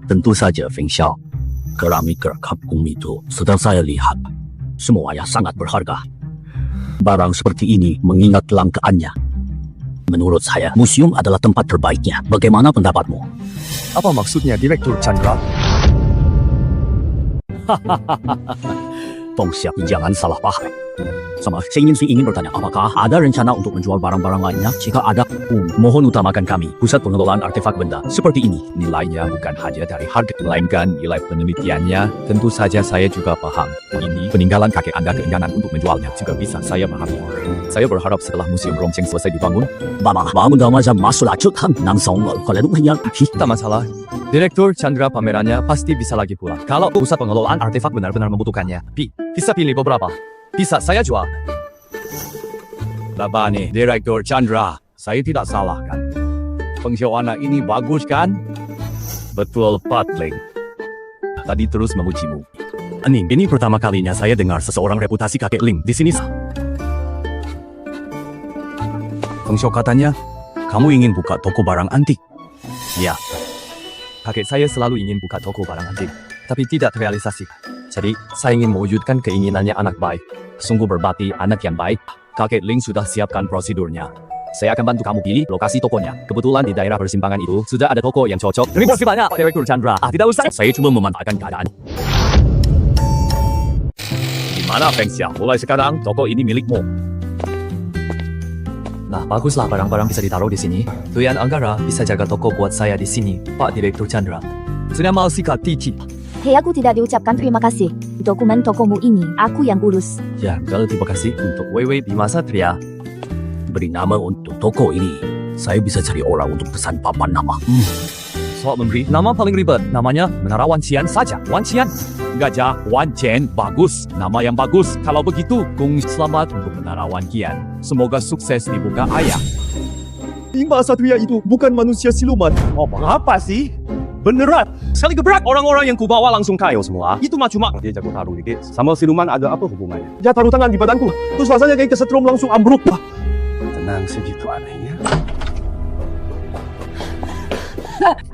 Tentu saja Feng Xiao. Keramik kampung itu sedang saya lihat. Semuanya sangat berharga. Barang seperti ini mengingat kelangkaannya. Menurut saya, museum adalah tempat terbaiknya. Bagaimana pendapatmu? Apa maksudnya Direktur Chandra? Feng Xiao, jangan salah paham. Saya ingin bertanya, apakah ada rencana untuk menjual barang-barang lainnya? Jika ada, mohon utamakan kami, pusat pengelolaan artefak benda seperti ini. Nilainya bukan hanya dari harga, melainkan nilai penelitiannya. Tentu saja saya juga paham. Ini peninggalan kakek Anda, keinginan untuk menjualnya juga bisa saya pahami. Saya berharap setelah Museum Rongcheng selesai dibangun, Tak masalah. Direktur Chandra pamerannya pasti bisa lagi pulang. Kalau pusat pengelolaan artefak benar-benar membutuhkannya. Bisa pilih beberapa. Bisa saya jual. Bapak nih, Direktur Chandra, saya tidak salah kan? Feng Xiao anak ini bagus kan? Betul, Pat Ling. Tadi terus memujimu. Ini pertama kalinya saya dengar seseorang reputasi kakek Ling di sini. Feng Xiao katanya, kamu ingin buka toko barang antik. Ya. Kakek saya selalu ingin buka toko barang antik, tapi tidak terrealisasi. Jadi, saya ingin mewujudkan keinginannya anak baik. Sungguh berbakti anak yang baik. Kakek Ling sudah siapkan prosedurnya. Saya akan bantu kamu pilih lokasi tokonya. Kebetulan di daerah persimpangan itu sudah ada toko yang cocok. Terima kasih banyak, Direktur Chandra. Tidak usah. Saya cuma memanfaatkan keadaan. Di mana Feng Xiao? Mulai sekarang toko ini milikmu. Nah, baguslah barang-barang bisa ditaruh di sini. Tuan Anggara bisa jaga toko buat saya di sini, Pak Direktur Chandra. Sudah mau sikat tici. Hei, aku tidak diucapkan terima kasih. Dokumen tokomu ini, aku yang urus. Ya, terima kasih untuk Wewe Bima Satria. Beri nama untuk toko ini. Saya bisa cari orang untuk pesan papan nama. Soal memberi nama paling ribet, namanya Menara Wan Qian saja. Wan Qian. Gajah Wan Qian, bagus. Nama yang bagus. Kalau begitu, Kung selamat untuk Menara Wan Qian. Semoga sukses dibuka ayah. Bima Satria itu bukan manusia siluman. Apa sih? Beneran? Sekali gebrak, orang-orang yang kubawa langsung kayo semua. Itu mah cuma dia jago taruh dikit. Sama siluman ada apa hubungannya? Dia taruh tangan di badanku, terus rasanya kayak kesetrum langsung ambruk. Tenang segitu anehnya.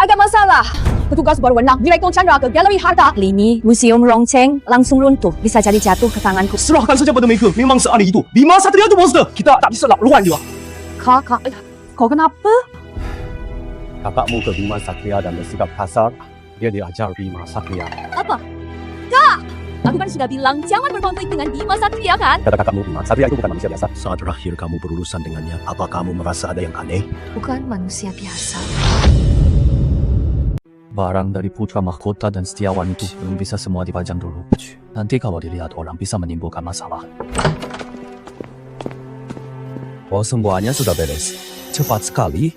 Ada masalah. Petugas berwenang Direktur Chandra ke Galeri Harta. Lini, Museum Rongcheng langsung runtuh. Bisa jadi jatuh ke tanganku. Serahkan saja pada mereka, memang seaneh itu. Bima Satria itu monster. Kita tak bisa lawan dia. Kakak, kau kenapa? Kakakmu ke Bima Satria dan bersikap kasar. Dia diajar Bima Satria. Apa? Kak! Aku kan sudah bilang jangan berkonflik dengan Bima Satria kan? Kata kakakmu, Bima Satria itu bukan manusia biasa. Saat terakhir kamu berurusan dengannya, apa kamu merasa ada yang aneh? Bukan manusia biasa. Barang dari putra mahkota dan setiawan itu belum bisa semua dipajang dulu. Nanti kalau dilihat orang bisa menimbulkan masalah. Oh, semuanya sudah beres. Cepat sekali.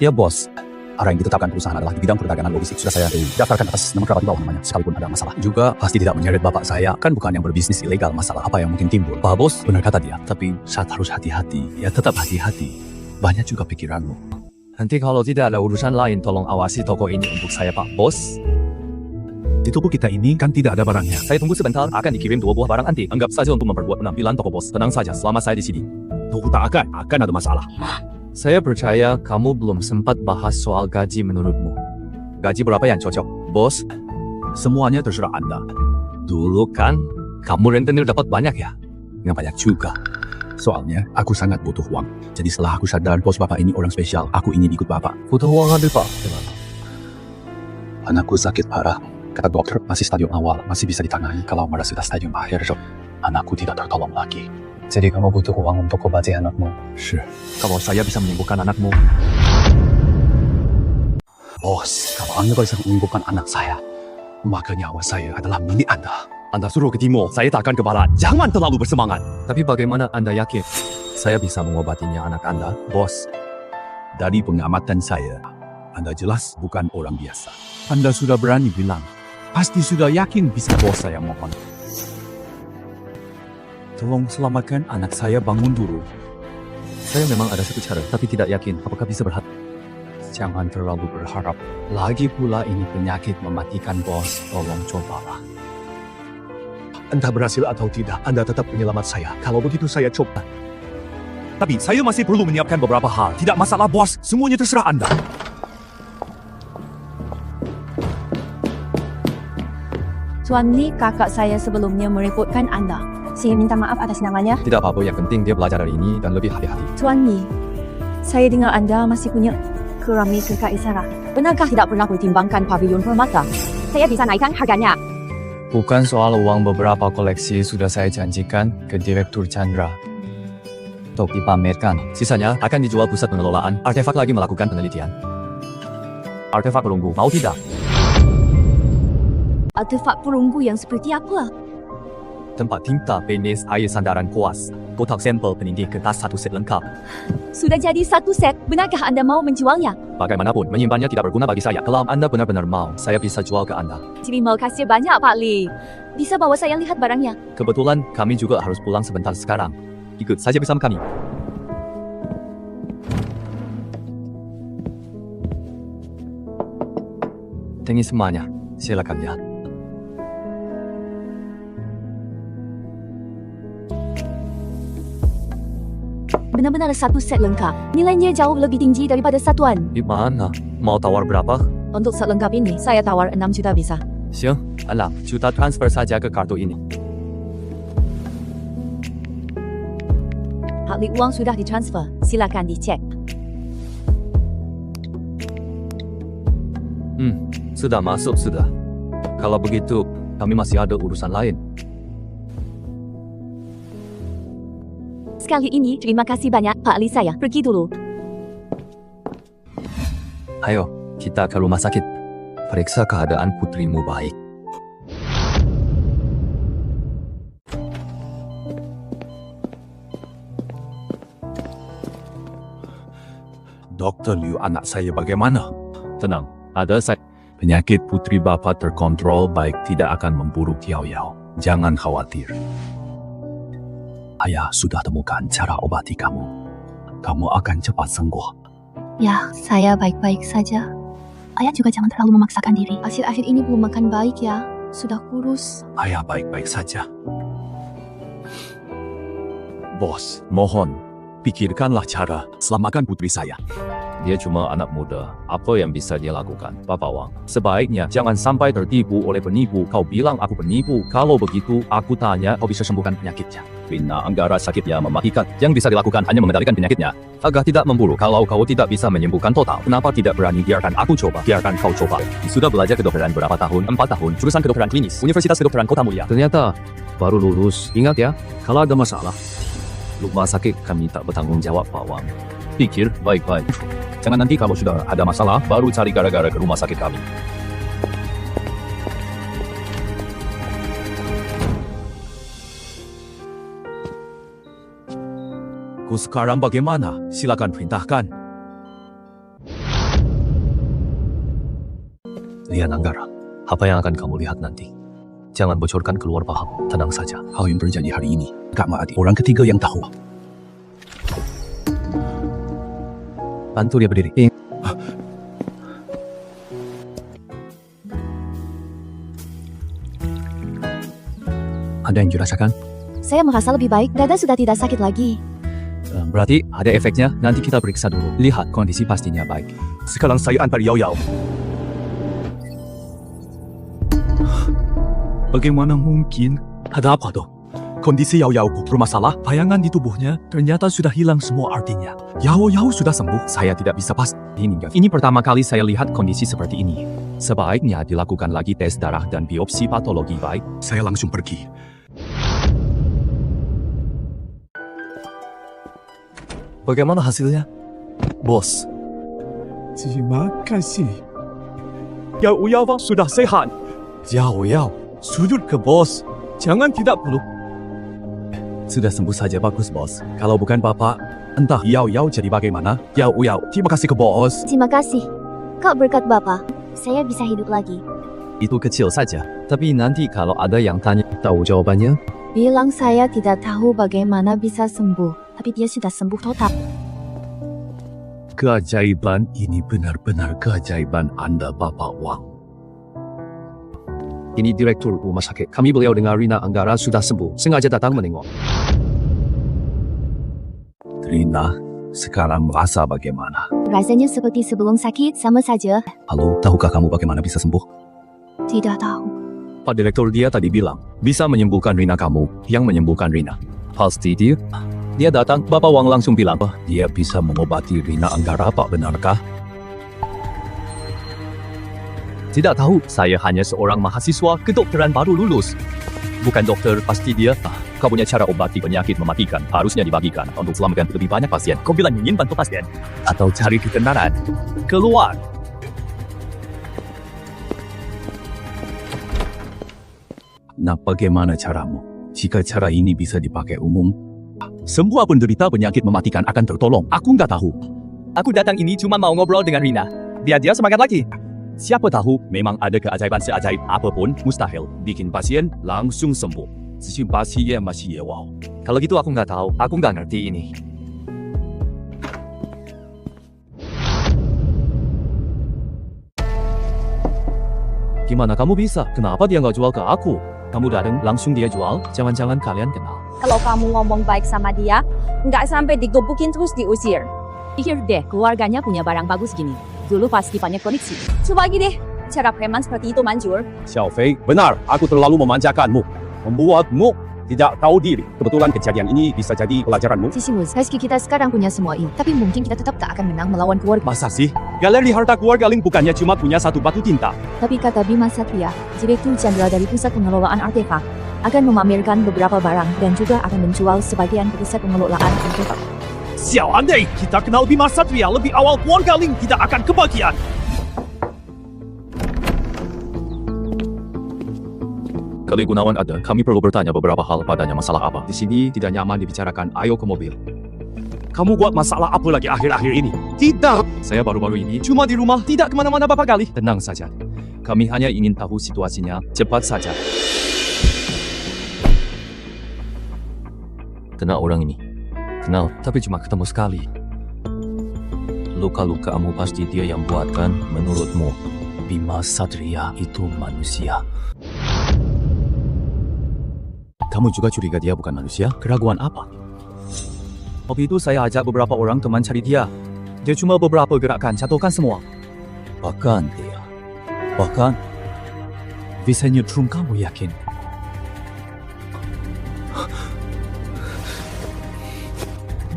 Ya, bos. Arah yang ditetapkan perusahaan adalah di bidang perdagangan logistik. Sudah saya daftarkan atas nama kerabat di bawah namanya. Sekalipun ada masalah, juga pasti tidak menyeret bapak saya. Kan bukan yang berbisnis ilegal. Masalah apa yang mungkin timbul? Pak bos, Benar kata dia. Tapi saat harus hati-hati. Ya tetap hati-hati. Banyak juga pikiranmu. nanti kalau tidak ada urusan lain, tolong awasi toko ini untuk saya, Pak Bos. Di toko kita ini kan tidak ada barangnya. Saya tunggu sebentar, akan dikirim 2 buah barang antik. Anggap saja untuk memperbuat penampilan toko bos. Tenang saja, selama saya di sini. Toko tak akan ada masalah. Saya percaya kamu belum sempat bahas soal gaji menurutmu. Gaji berapa yang cocok, bos? Semuanya terserah Anda. Dulu kan, kamu rentenir dapat banyak ya? Nggak banyak juga. Soalnya aku sangat butuh uang. Jadi setelah aku sadar bos bapak ini orang spesial, aku ingin ikut bapak. Butuh uang ambil Pak. Anakku sakit parah. Kata dokter masih stadium awal, masih bisa ditangani. Kalau malah sudah stadium akhir, anakku tidak tertolong lagi. Jadi kamu butuh uang untuk obati anakmu. Kalau saya bisa menyembuhkan anakmu. Bos, kalau Anda bisa menyembuhkan anak saya, maka nyawa saya adalah milik Anda. Anda suruh ke timur, saya tak akan ke barat. Jangan terlalu bersemangat. Tapi bagaimana Anda yakin saya bisa mengobatinya anak Anda, bos? Dari pengamatan saya, Anda jelas bukan orang biasa. Anda sudah berani bilang, pasti sudah yakin bisa bos saya mohon. Tolong selamatkan anak saya bangun dulu. Saya memang ada satu cara, tapi tidak yakin apakah bisa berhasil. Jangan terlalu berharap. Lagi pula ini penyakit mematikan, bos. Tolong cobalah. Entah berhasil atau tidak, Anda tetap penyelamat saya. Kalau begitu saya coba. Tapi saya masih perlu menyiapkan beberapa hal. Tidak masalah, bos. Semuanya terserah Anda. Tuan Lee, kakak saya sebelumnya merepotkan Anda. Saya minta maaf atas namanya. Tidak apa-apa, yang penting dia belajar hari ini dan lebih hati-hati. Tuan Lee, saya dengar Anda masih punya keramik kekaisaran. Benarkah tidak pernah pertimbangkan pavilion permata? Saya bisa naikkan harganya. Bukan soal uang, beberapa koleksi sudah saya janjikan ke Direktur Chandra untuk dipamerkan. Sisanya akan dijual pusat pengelolaan. Artefak lagi melakukan penelitian. Artefak perunggu, mau tidak? Artefak perunggu yang seperti apa? Tempat tinta, penis, air sandaran kuas, kotak sampel penindih kertas satu set lengkap. Sudah jadi satu set. Benarkah Anda mau menjualnya? Bagaimanapun, menyimpannya tidak berguna bagi saya. Kalau Anda benar-benar mau, saya bisa jual ke Anda. Terima kasih banyak, Pak Lee. Bisa bawa saya lihat barangnya? Kebetulan, kami juga harus pulang sebentar sekarang. Ikut saja bersama kami. Ini semuanya. Silakan lihat. Benar-benar satu set lengkap. Nilainya jauh lebih tinggi daripada satuan. Di mana? Mau tawar berapa? Untuk set lengkap ini, saya tawar 6 juta bisa. Siang, 6 juta transfer saja ke kartu ini. Hak Lee, uang sudah ditransfer. Silakan dicek. Sudah masuk, sudah. Kalau begitu, kami masih ada urusan lain. Sekali ini, terima kasih banyak, Pak Lee. Saya pergi dulu. Ayo, kita ke rumah sakit. Periksa keadaan putrimu baik. Dokter Liu, anak saya bagaimana? Tenang, ada saya. Penyakit putri Bapak terkontrol baik, tidak akan memburuk Yao. Jangan khawatir. Ayah sudah temukan cara obati kamu. Kamu akan cepat sembuh. Ya, saya baik-baik saja. Ayah juga jangan terlalu memaksakan diri. Akhir-akhir ini belum makan baik ya. Sudah kurus. Ayah baik-baik saja. Bos, mohon. Pikirkanlah cara selamatkan putri saya. Dia cuma anak muda. Apa yang bisa dia lakukan, Bapak Wang? Sebaiknya jangan sampai tertipu oleh penipu. Kau bilang aku penipu. Kalau begitu, aku tanya kau bisa sembuhkan penyakitnya. Bina Anggara sakitnya mematikan. Yang bisa dilakukan hanya mengendalikan penyakitnya. Agak tidak memburuk. Kalau kau tidak bisa menyembuhkan total, kenapa tidak berani biarkan aku coba? Biarkan kau coba. Sudah belajar kedokteran berapa tahun? 4 tahun. Jurusan kedokteran klinis. Universitas Kedokteran Kota Mulia. Ternyata, baru lulus. Ingat ya, kalau ada masalah, Rumah sakit kami tak bertanggung jawab, Pak Wang. Pikir baik-baik. Jangan nanti kalau sudah ada masalah, baru cari gara-gara ke rumah sakit kami. Ku sekarang bagaimana? Silakan perintahkan. lihat Anggara. Apa yang akan kamu lihat nanti? Jangan bocorkan keluar paham. Tenang saja. Hal yang terjadi hari ini, Kak Maadi, orang ketiga yang tahu. Bantu dia berdiri. Ada yang dirasakan? Saya merasa lebih baik. Dada sudah tidak sakit lagi. Berarti ada efeknya. Nanti kita periksa dulu. Lihat kondisi pastinya baik. Sekarang saya antar Yao. Bagaimana mungkin? Ada apa tuh? Kondisi Yao bermasalah. Bayangan di tubuhnya ternyata sudah hilang semua artinya. Yao sudah sembuh. Saya tidak bisa pasti. Ini pertama kali saya lihat kondisi seperti ini. Sebaiknya dilakukan lagi tes darah dan biopsi patologi baik. Saya langsung pergi. Bagaimana hasilnya? Bos. Terima kasih. Yao sudah sehat. Yao, sujud ke bos. Jangan tidak perlu. Sudah sembuh saja, bagus bos. Kalau bukan bapak, entah Yao jadi bagaimana. Yao, terima kasih ke bos. Terima kasih. Kau berkat Bapak, saya bisa hidup lagi. Itu kecil saja. Tapi nanti kalau ada yang tanya, tahu jawabannya? bilang saya tidak tahu bagaimana bisa sembuh, tapi dia sudah sembuh total. Keajaiban ini benar-benar keajaiban Anda, Bapak Wang. Ini Direktur Rumah Sakit. Kami beliau dengan Rina Anggara sudah sembuh. Sengaja datang menengok. Rina, sekarang merasa bagaimana? Rasanya seperti sebelum sakit, sama saja. Halo, tahukah kamu bagaimana bisa sembuh? Tidak tahu. Pak Direktur dia tadi bilang, bisa menyembuhkan Rina kamu, yang menyembuhkan Rina. Pasti dia. Dia datang, Bapak Wang langsung bilang, Dia bisa mengobati Rina Anggara, Pak, benarkah? tidak tahu, saya hanya seorang mahasiswa kedokteran baru lulus. Bukan dokter, pasti dia. Kau punya cara obati penyakit mematikan, harusnya dibagikan untuk selamatkan lebih banyak pasien. Kau bilang ingin bantu pasien, atau cari ketenaran. Keluar! Nah, bagaimana caramu? Jika cara ini bisa dipakai umum, Semua penderita penyakit mematikan akan tertolong. Aku nggak tahu. Aku datang ini cuma mau ngobrol dengan Rina. Biar dia semangat lagi. Siapa tahu memang ada keajaiban seajaib apapun mustahil bikin pasien langsung sembuh. Sisi pasien masih wow. Kalau gitu aku nggak tahu. Aku nggak ngerti ini. Gimana kamu bisa? Kenapa dia nggak jual ke aku? Kamu datang langsung dia jual? Jangan-jangan kalian kenal. Kalau kamu ngomong baik sama dia, nggak sampai digebukin terus diusir. Pikir deh, keluarganya punya barang bagus gini. Dulu pasti banyak koneksi. Coba gini, cara preman seperti itu manjur. Xiao Fei, benar. Aku terlalu memanjakanmu. Membuatmu tidak tahu diri. Kebetulan kejadian ini bisa jadi pelajaranmu. Sisimus, meski kita sekarang punya semua ini, tapi mungkin kita tetap tak akan menang melawan keluarga. Masa sih? Galeri harta keluarga Ling bukannya cuma punya satu batu tinta. Tapi kata Bima Satria, Direktur Jenderal dari Pusat Pengelolaan Artefak, akan memamerkan beberapa barang dan juga akan menjual sebagian pusat pengelolaan artefak. Xiao andai kita kenal Bima Satria lebih awal, keluarga Ling tidak akan kebagian. Kali Gunawan ada, kami perlu bertanya beberapa hal padanya. Masalah apa? Di sini tidak nyaman dibicarakan. Ayo ke mobil. Kamu buat masalah apa lagi akhir-akhir ini? Tidak. Saya baru-baru ini cuma di rumah, tidak kemana-mana beberapa kali. Tenang saja. Kami hanya ingin tahu situasinya. Cepat saja. Kenal orang ini? Kenal, tapi cuma ketemu sekali. Luka-lukamu pasti dia yang buatkan. Menurutmu, Bima Satria itu manusia? Kamu juga curiga dia bukan manusia? Keraguan apa? Waktu itu saya ajak beberapa orang teman cari dia. Dia cuma beberapa gerakan, jatuhkan semua. bahkan dia, bahkan bisa nyetrum. Kamu yakin?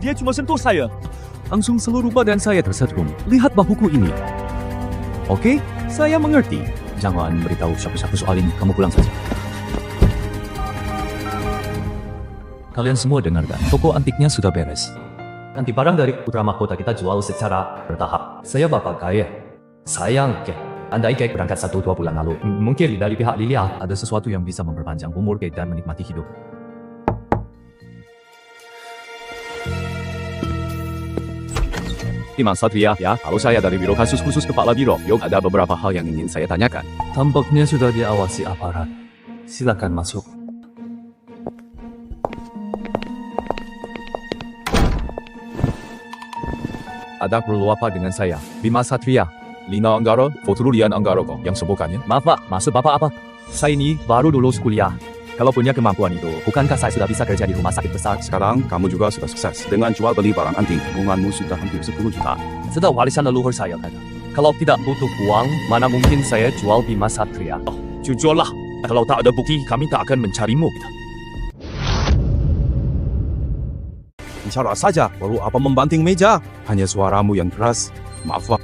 Dia cuma sentuh saya. Langsung seluruh badan saya tersetrum. Lihat bahuku ini. Oke, saya mengerti. Jangan beritahu siapa-siapa soal ini. Kamu pulang saja. Kalian semua dengarkan, toko antiknya sudah beres. Nanti barang dari Putra Mahkota kita jual secara bertahap. Saya bapak kaya. Sayang, andai Kek berangkat 1-2 bulan lalu, mungkin dari pihak Lilia ada sesuatu yang bisa memperpanjang umur Kek dan menikmati hidup. Bima Satria, ya, kalau saya dari Biro Kasus Khusus Kepala Biro, ada beberapa hal yang ingin saya tanyakan. Tampaknya sudah diawasi aparat. Silakan masuk. Ada perlu apa dengan saya? Bima Satria, Lina Anggara, Fotrurian Anggara kok yang sembuhkannya. Maaf pak, maksud bapak apa? Saya ini baru lulus kuliah. Kalau punya kemampuan itu, bukankah saya sudah bisa kerja di rumah sakit besar? Sekarang kamu juga sudah sukses. Dengan jual beli barang antik, tabunganmu sudah hampir 10 juta. Sudah warisan leluhur saya kan. Kalau tidak butuh uang, mana mungkin saya jual Bima Satria? Oh, jujurlah, kalau tak ada bukti, kami tak akan mencarimu. Bicara saja, baru apa membanting meja? Hanya suaramu yang keras. Maaf pak,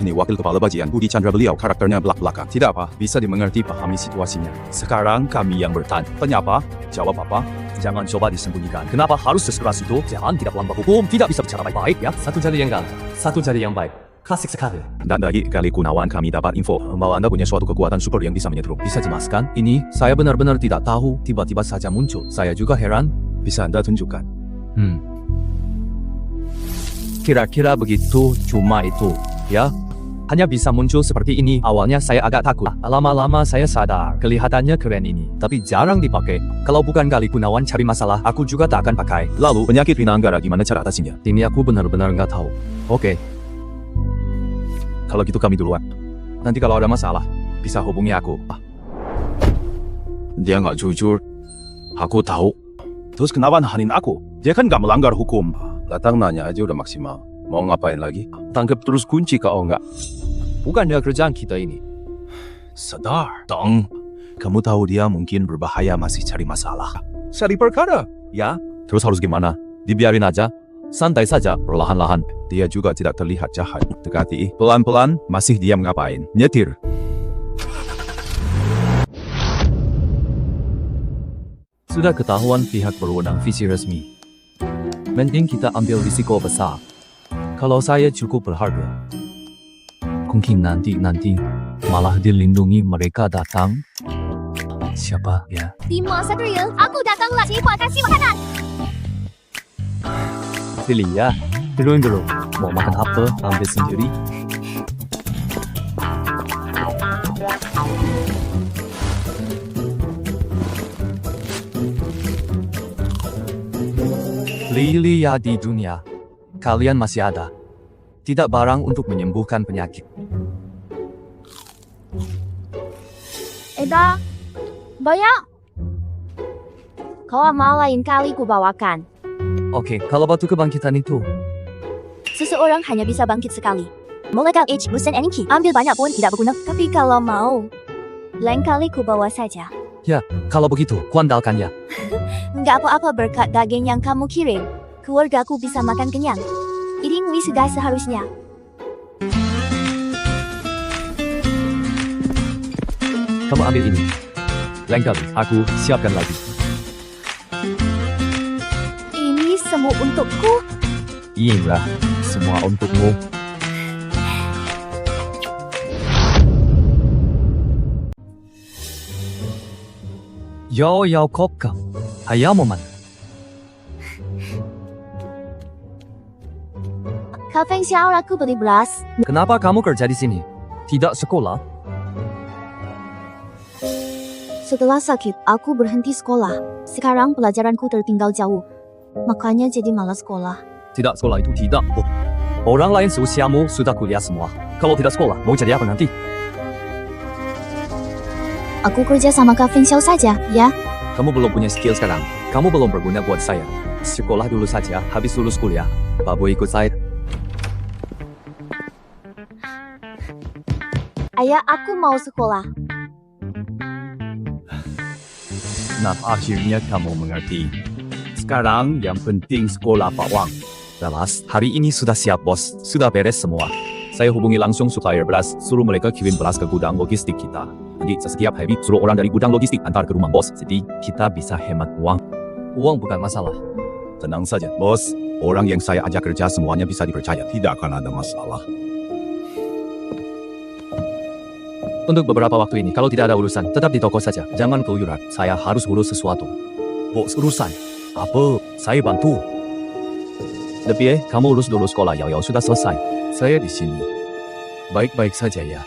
ini wakil kepala bagian Budi Chandra, beliau karakternya belak-belakan. Tidak apa, bisa dimengerti, pahami situasinya. Sekarang kami yang bertanya. Tanya apa? Jawab apa? Jangan coba disembunyikan. Kenapa harus sekeras itu? Jangan tidak melanggar hukum, tidak bisa bicara baik-baik ya. Satu jari yang galak, satu jari yang baik. Klasik sekali. Dan dari Kali Gunawan kami dapat info bahwa Anda punya suatu kekuatan super yang bisa menyetrum. Bisa jelaskan? Ini saya benar-benar tidak tahu. Tiba-tiba saja muncul. Saya juga heran. Bisa Anda tunjukkan? Kira-kira begitu, cuma itu, ya. hanya bisa muncul seperti ini. Awalnya saya agak takut. Lama-lama saya sadar, kelihatannya keren ini, tapi jarang dipakai. Kalau bukan Gali Gunawan cari masalah, aku juga tak akan pakai. Lalu penyakit Rina Anggara gimana cara atasinya? Ini aku benar-benar nggak tahu. Oke, Kalau gitu kami duluan. Nanti kalau ada masalah, bisa hubungi aku. Dia nggak jujur. Aku tahu. Terus kenapa nahanin aku? Dia kan nggak melanggar hukum. Datang nanya aja udah maksimal. Mau ngapain lagi? Tangkap terus kunci kau nggak? bukannya kerjaan kita ini. Sadar dong. Kamu tahu dia mungkin berbahaya masih cari masalah. Cari perkara, ya? Terus harus gimana? Dibiarin aja? Santai saja, perlahan-lahan. Dia juga tidak terlihat jahat. Dekati pelan-pelan, masih diam ngapain? Nyetir. Sudah ketahuan pihak berwenang visi resmi. Mending kita ambil risiko besar. Kalau saya cukup berharga. Mungkin nanti malah dilindungi mereka datang. Siapa ya? Timo Satrio, aku datanglah. Siapa kasih makanan? Pilih ya. Dulu. Mau makan apa? Ambil sendiri. Lilia di dunia, kalian masih ada. Tidak barang untuk menyembuhkan penyakit. Eda, banyak. Kau mau lain kali ku bawakan. Oke, kalau batu kebangkitan itu, Seseorang hanya bisa bangkit sekali. Meledak H. Busen Enki. Ambil banyak pun tidak berguna. Tapi kalau mau, lain kali ku bawa saja. kalau begitu, kuandalkan ya. Nggak apa-apa berkat daging yang kamu kirim. Keluargaku bisa makan kenyang. Ini sudah seharusnya. Kamu ambil ini. Lain kali, aku siapkan lagi. Ini semua untukku. Iya, semua untukmu. Yo kopka, hayamu man. Kau Feng Xiao aku beli beras. Kenapa kamu kerja di sini? Tidak sekolah? Setelah sakit, aku berhenti sekolah. Sekarang pelajaranku tertinggal jauh. Makanya jadi malas sekolah. Tidak sekolah itu tidak. Orang lain seusiamu sudah kuliah semua. Kalau tidak sekolah, mau jadi apa nanti? Aku kerja sama Kak Feng Xiao saja, ya. Kamu belum punya skill sekarang. Kamu belum berguna buat saya. Sekolah dulu saja, habis lulus kuliah. Babu ikut saya. Ayah, aku mau sekolah. Nah, akhirnya kamu mengerti. Sekarang yang penting sekolah Pak Wang. Jelas, hari ini sudah siap bos. Sudah beres semua. Saya hubungi langsung supplier beras, suruh mereka kirim beras ke gudang logistik kita. Jadi setiap hari suruh orang dari gudang logistik antar ke rumah bos. Jadi kita bisa hemat uang. Uang bukan masalah. Tenang saja, bos. Orang yang saya ajak kerja semuanya bisa dipercaya. Tidak akan ada masalah. Untuk beberapa waktu ini, kalau tidak ada urusan, tetap di toko saja. Jangan keluyuran. Saya harus urus sesuatu. Bos, urusan? Apa? Saya bantu. Lebih kamu urus dulu sekolah Yao sudah selesai. Saya di sini. Baik-baik saja ya.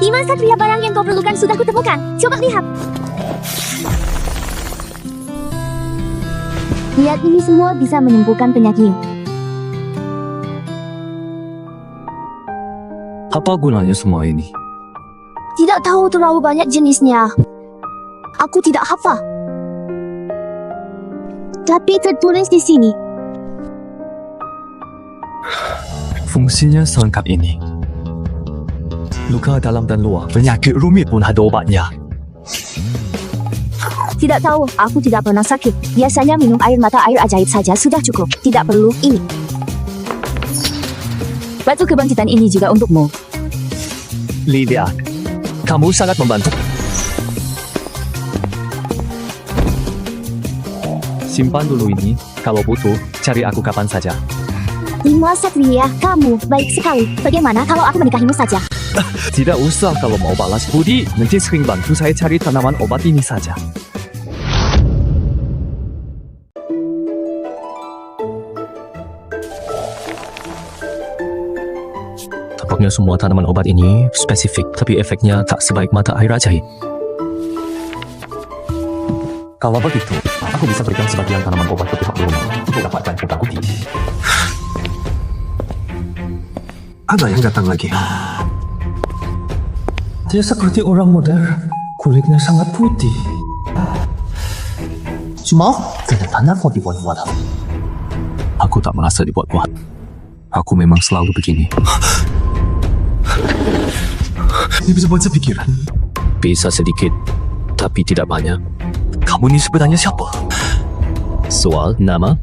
Di mana Satria barang yang kau perlukan sudah kutemukan. Coba lihat. Lihat ini semua bisa menyembuhkan penyakit. Apa gunanya semua ini? Tidak tahu terlalu banyak jenisnya. Aku tidak hafal. Tapi tertulis di sini. Fungsinya selengkap ini. Luka dalam dan luar, penyakit rumit pun ada obatnya. Tidak tahu, aku tidak pernah sakit. Biasanya minum air mata air ajaib saja sudah cukup. Tidak perlu ini. Batu kebangkitan ini juga untukmu. Lydia, kamu sangat membantu. Simpan dulu ini, kalau butuh, cari aku kapan saja. Timo Satria, kamu baik sekali. Bagaimana kalau aku menikahimu saja? Tidak usah kalau mau balas budi, nanti sering bantu saya cari tanaman obat ini saja. Nampaknya semua tanaman obat ini spesifik, tapi efeknya tak sebaik mata air ajaib. Kalau begitu, aku bisa berikan sebagian tanaman obat ke pihak berwenang untuk dapatkan hutang bukti. Ada yang datang lagi. Dia seperti orang modern. Kulitnya sangat putih. Cuma, tidak tanda kau dibuat-buat. Aku tak merasa dibuat-buat. Aku memang selalu begini. Ini bisa baca pikiran. Bisa sedikit, tapi tidak banyak. Kamu ini sebenarnya siapa? Soal nama?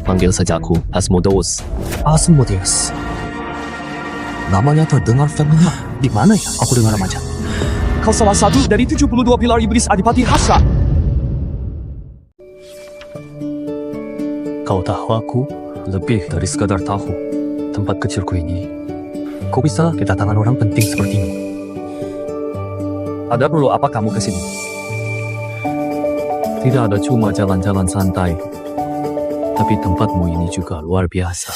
Panggil saja aku Asmodeus. Asmodeus. Namanya terdengar familiar. Di mana ya? Aku dengar namanya. Kau salah satu dari 72 pilar iblis Adipati Hasra. Kau tahu aku lebih dari sekadar tahu tempat kecilku ini. Kau bisa kedatangan orang penting sepertimu. Ada perlu apa kamu ke sini? Tidak ada cuma jalan-jalan santai. Tapi tempatmu ini juga luar biasa.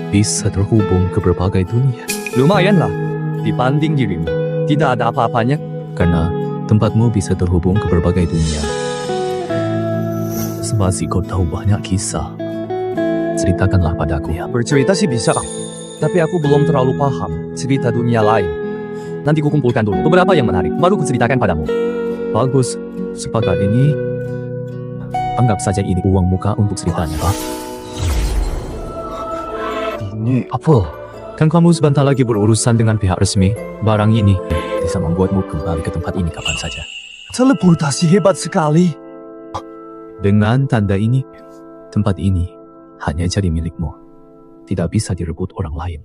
Bisa terhubung ke berbagai dunia. Lumayanlah. Dibanding dirimu, tidak ada apa-apanya. Karena tempatmu bisa terhubung ke berbagai dunia. Sebasi kau tahu banyak kisah. Ceritakanlah padaku. Ya, bercerita sih bisa. Tapi aku belum terlalu paham cerita dunia lain. Nanti ku kumpulkan dulu beberapa yang menarik, baru ku ceritakan padamu. Bagus. Sepakat ini. Anggap saja ini uang muka untuk ceritanya. Ini apa? Kan kamu sebentar lagi berurusan dengan pihak resmi. Barang ini bisa membuatmu kembali ke tempat ini kapan saja. Teleportasi hebat sekali. Dengan tanda ini, tempat ini hanya jadi milikmu. Tidak bisa direbut orang lain.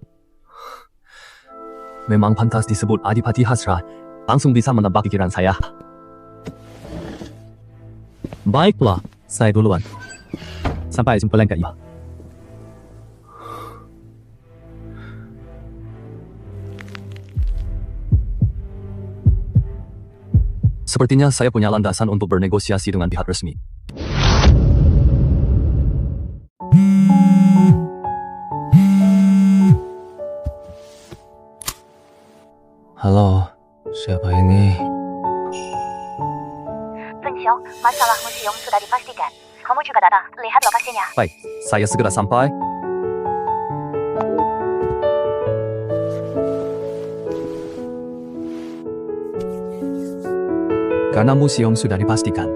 Memang pantas disebut Adipati Hasra. Langsung bisa menebak pikiran saya. Baiklah, saya duluan. Sampai jumpa lagi. Sepertinya saya punya landasan untuk bernegosiasi dengan pihak resmi. Halo, siapa ini? Feng masalah museum sudah dipastikan. Kamu juga datang, lihat lokasinya. Baik, saya segera sampai. Karena museum sudah dipastikan,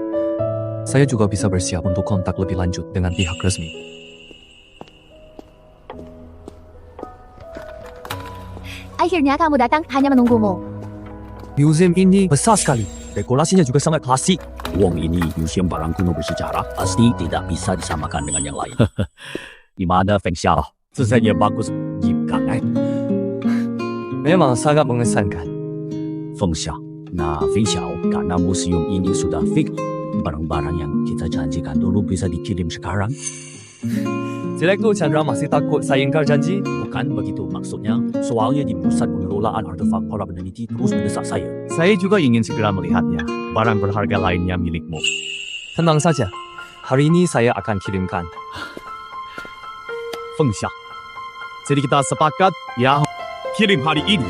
saya juga bisa bersiap untuk kontak lebih lanjut dengan pihak resmi. Akhirnya kamu datang, hanya menunggumu. Museum ini besar sekali. Dekorasinya juga sangat klasik. Wong ini museum barang kuno bersejarah. Pasti tidak bisa disamakan dengan yang lain. Gimana Feng Xiao? Selesainya bagus. Gimana? Memang sangat mengesankan. Feng Xiao. Nah, Feng Xiao, karena museum ini sudah fix, barang-barang yang kita janjikan dulu bisa dikirim sekarang. Direktur Chandra masih takut saya ingkar janji? Bukan begitu maksudnya. Soalnya di pusat pengelolaan artefak para peneliti terus mendesak saya. Saya juga ingin segera melihatnya. Barang berharga lainnya milikmu. Tenang saja. Hari ini saya akan kirimkan. Feng Xiao. Jadi kita sepakat, ya, kirim hari ini.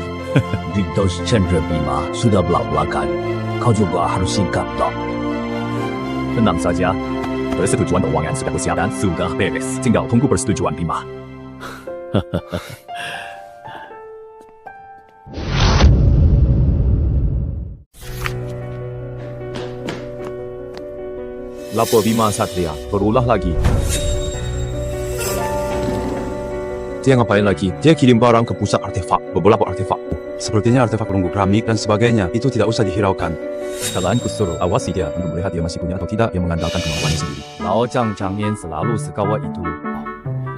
Ritos Chandra Bima sudah belak-belakan. Kau juga harus singkat tak? Tenang saja. Persetujuan keuangan sudah siap dan sudah beres. Tinggal tunggu persetujuan Bima. Lapor Bima Satria, berulah lagi. Dia ngapain lagi? Dia kirim barang ke pusat artefak, beberapa artefak. Sepertinya artefak perunggu keramik dan sebagainya. Itu tidak usah dihiraukan. Kalian kusuruh awasi dia untuk melihat dia masih punya atau tidak yang mengandalkan kemampuannya sendiri. Lao Chang Yan selalu sekawat itu.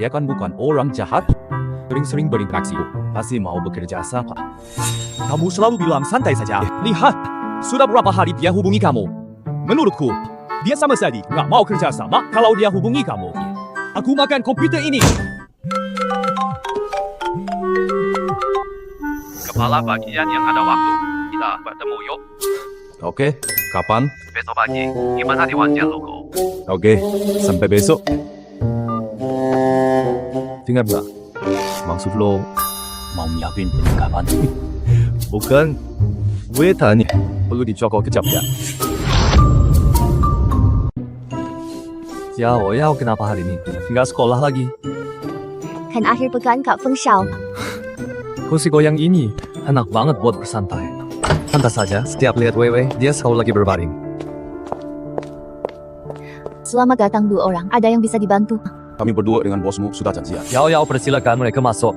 Dia kan bukan orang jahat. Sering-sering berinteraksi. Pasti mau bekerja sama. Kamu selalu bilang santai saja. Lihat, sudah berapa hari dia hubungi kamu. Menurutku, dia sama sekali nggak mau kerja sama kalau dia hubungi kamu. Aku makan komputer ini. Kepala bagian yang ada waktu. Kita bertemu yuk. Oke, kapan? Besok pagi. Gimana di Wanjian Logo? Oke, sampai besok. Dengar nggak? Maksud lo mau nyiapin perlengkapan. Bukan. Gue tanya. Perlu dicokol kejap ya. Ya, kenapa hari ini? Nggak sekolah lagi. Kan akhir pekan Kak Feng Shao. Kursi goyang ini enak banget buat bersantai. Pantas saja, setiap lihat Wewe, dia selalu lagi berbaring. Selamat datang 2 orang. Ada yang bisa dibantu? Kami berdua dengan bosmu sudah janjian. Yao, persilakan mereka masuk.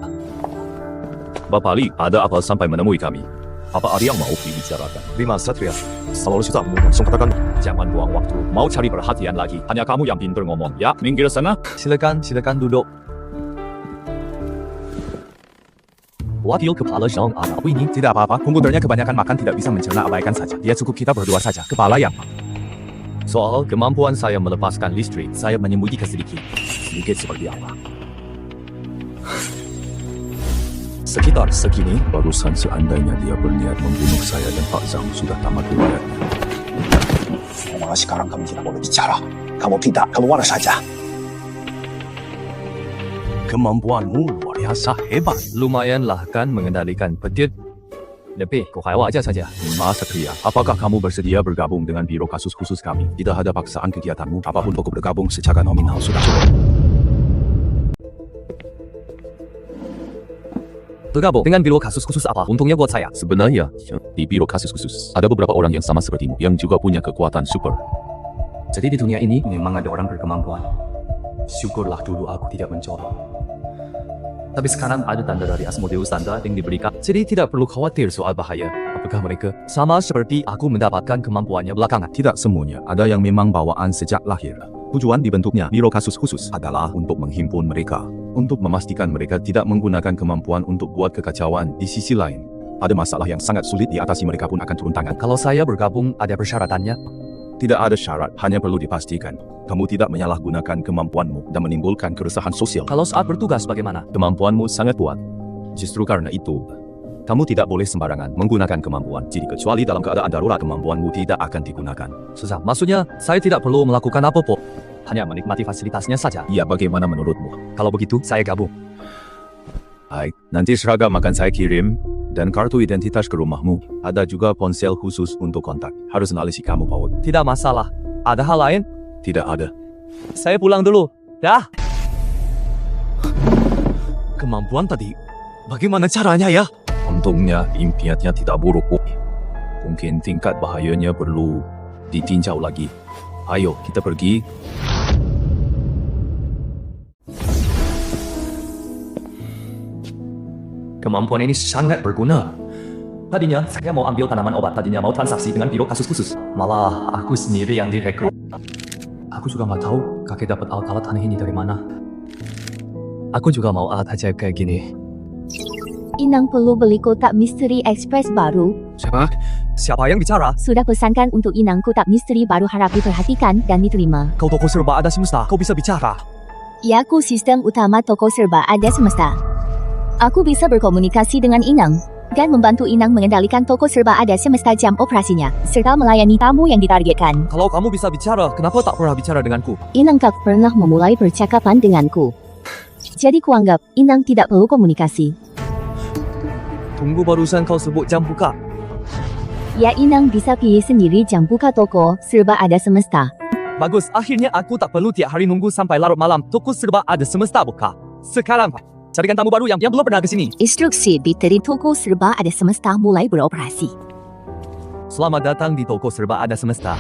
Bapak Li, ada apa sampai menemui kami? Apa ada yang mau dibicarakan? Bima Satria. Kalau sudah langsung katakan. Jangan buang waktu. Mau cari perhatian lagi. Hanya kamu yang pintar ngomong. Ya, minggir sana. Silakan duduk. Wakil Kepala Zhang ada apa ini? Tidak apa-apa, komputernya kebanyakan makan tidak bisa mencerna, abaikan saja. Dia cukup kita berdua saja. Kepala yang Soal kemampuan saya melepaskan listrik, saya menyembunyikan sedikit. Sedikit seperti apa? Sekitar segini. barusan seandainya dia berniat membunuh saya dan Pak Zhang sudah tamat riwayatnya. Malah sekarang kamu tidak boleh bicara. Kamu tidak, keluar saja. Kemampuanmu luar biasa hebat. Lumayanlah kan mengendalikan petir. Lebih, kau khawatir aja saja. Bima Satria, apakah kamu bersedia bergabung dengan Biro Kasus Khusus kami? Tidak ada paksaan kegiatanmu, apapun pokok bergabung secara nominal sudah cukup. Bergabung dengan Biro Kasus Khusus apa? Untungnya buat saya. Sebenarnya, di Biro Kasus Khusus, ada beberapa orang yang sama sepertimu, yang juga punya kekuatan super. Jadi di dunia ini memang ada orang berkemampuan. Syukurlah dulu aku tidak mencoba. Tapi sekarang ada tanda dari Asmodeus tanda yang diberikan. Jadi tidak perlu khawatir soal bahaya. Apakah mereka sama seperti aku mendapatkan kemampuannya belakangan? Tidak semuanya, ada yang memang bawaan sejak lahir. Tujuan dibentuknya Biro Kasus Khusus adalah untuk menghimpun mereka, untuk memastikan mereka tidak menggunakan kemampuan untuk buat kekacauan. Di sisi lain, ada masalah yang sangat sulit diatasi, mereka pun akan turun tangan. Kalau saya bergabung, ada persyaratannya? Tidak ada syarat, hanya perlu dipastikan kamu tidak menyalahgunakan kemampuanmu dan menimbulkan keresahan sosial. Kalau saat bertugas bagaimana? Kemampuanmu sangat kuat. Justru karena itu, kamu tidak boleh sembarangan menggunakan kemampuan. Jadi kecuali dalam keadaan darurat, kemampuanmu tidak akan digunakan. Susah. Maksudnya, saya tidak perlu melakukan apa-apa. Hanya menikmati fasilitasnya saja. Ya, bagaimana menurutmu? Kalau begitu, saya gabung. Baik, nanti seragam akan saya kirim dan kartu identitas ke rumahmu. Ada juga ponsel khusus untuk kontak. Harus analisi kamu bawa. Tidak masalah. Ada hal lain? Tidak ada. Saya pulang dulu. Dah. Kemampuan tadi, bagaimana caranya ya? Untungnya impiannya tidak buruk. Mungkin tingkat bahayanya perlu ditinjau lagi. Ayo, kita pergi. Kemampuan ini sangat berguna. Tadinya saya mau ambil tanaman obat, tadinya mau transaksi dengan Biro Kasus Khusus. Malah aku sendiri yang direkrut. Aku juga nggak tahu kakek dapat alat-alat aneh ini dari mana. Aku juga mau alat ajaib kayak gini. Inang perlu beli kotak misteri ekspres baru. Siapa? Siapa yang bicara? Sudah pesankan untuk Inang kotak misteri baru, harap diperhatikan dan diterima. Kau toko serba ada semesta, kau bisa bicara. Yaku sistem utama toko serba ada semesta. Aku bisa berkomunikasi dengan Inang dan membantu Inang mengendalikan toko serba ada semesta jam operasinya, serta melayani tamu yang ditargetkan. Kalau kamu bisa bicara, kenapa tak pernah bicara denganku? Inang tak pernah memulai percakapan denganku. Jadi kuanggap Inang tidak perlu komunikasi. Tunggu, barusan kau sebut jam buka. Ya, Inang bisa pilih sendiri jam buka toko serba ada semesta. Bagus, akhirnya aku tak perlu tiap hari nunggu sampai larut malam. Toko serba ada semesta buka. Sekarang, carikan tamu baru yang belum pernah ke sini. Instruksi diberi, toko serba ada semesta mulai beroperasi. Selamat datang di toko serba ada semesta.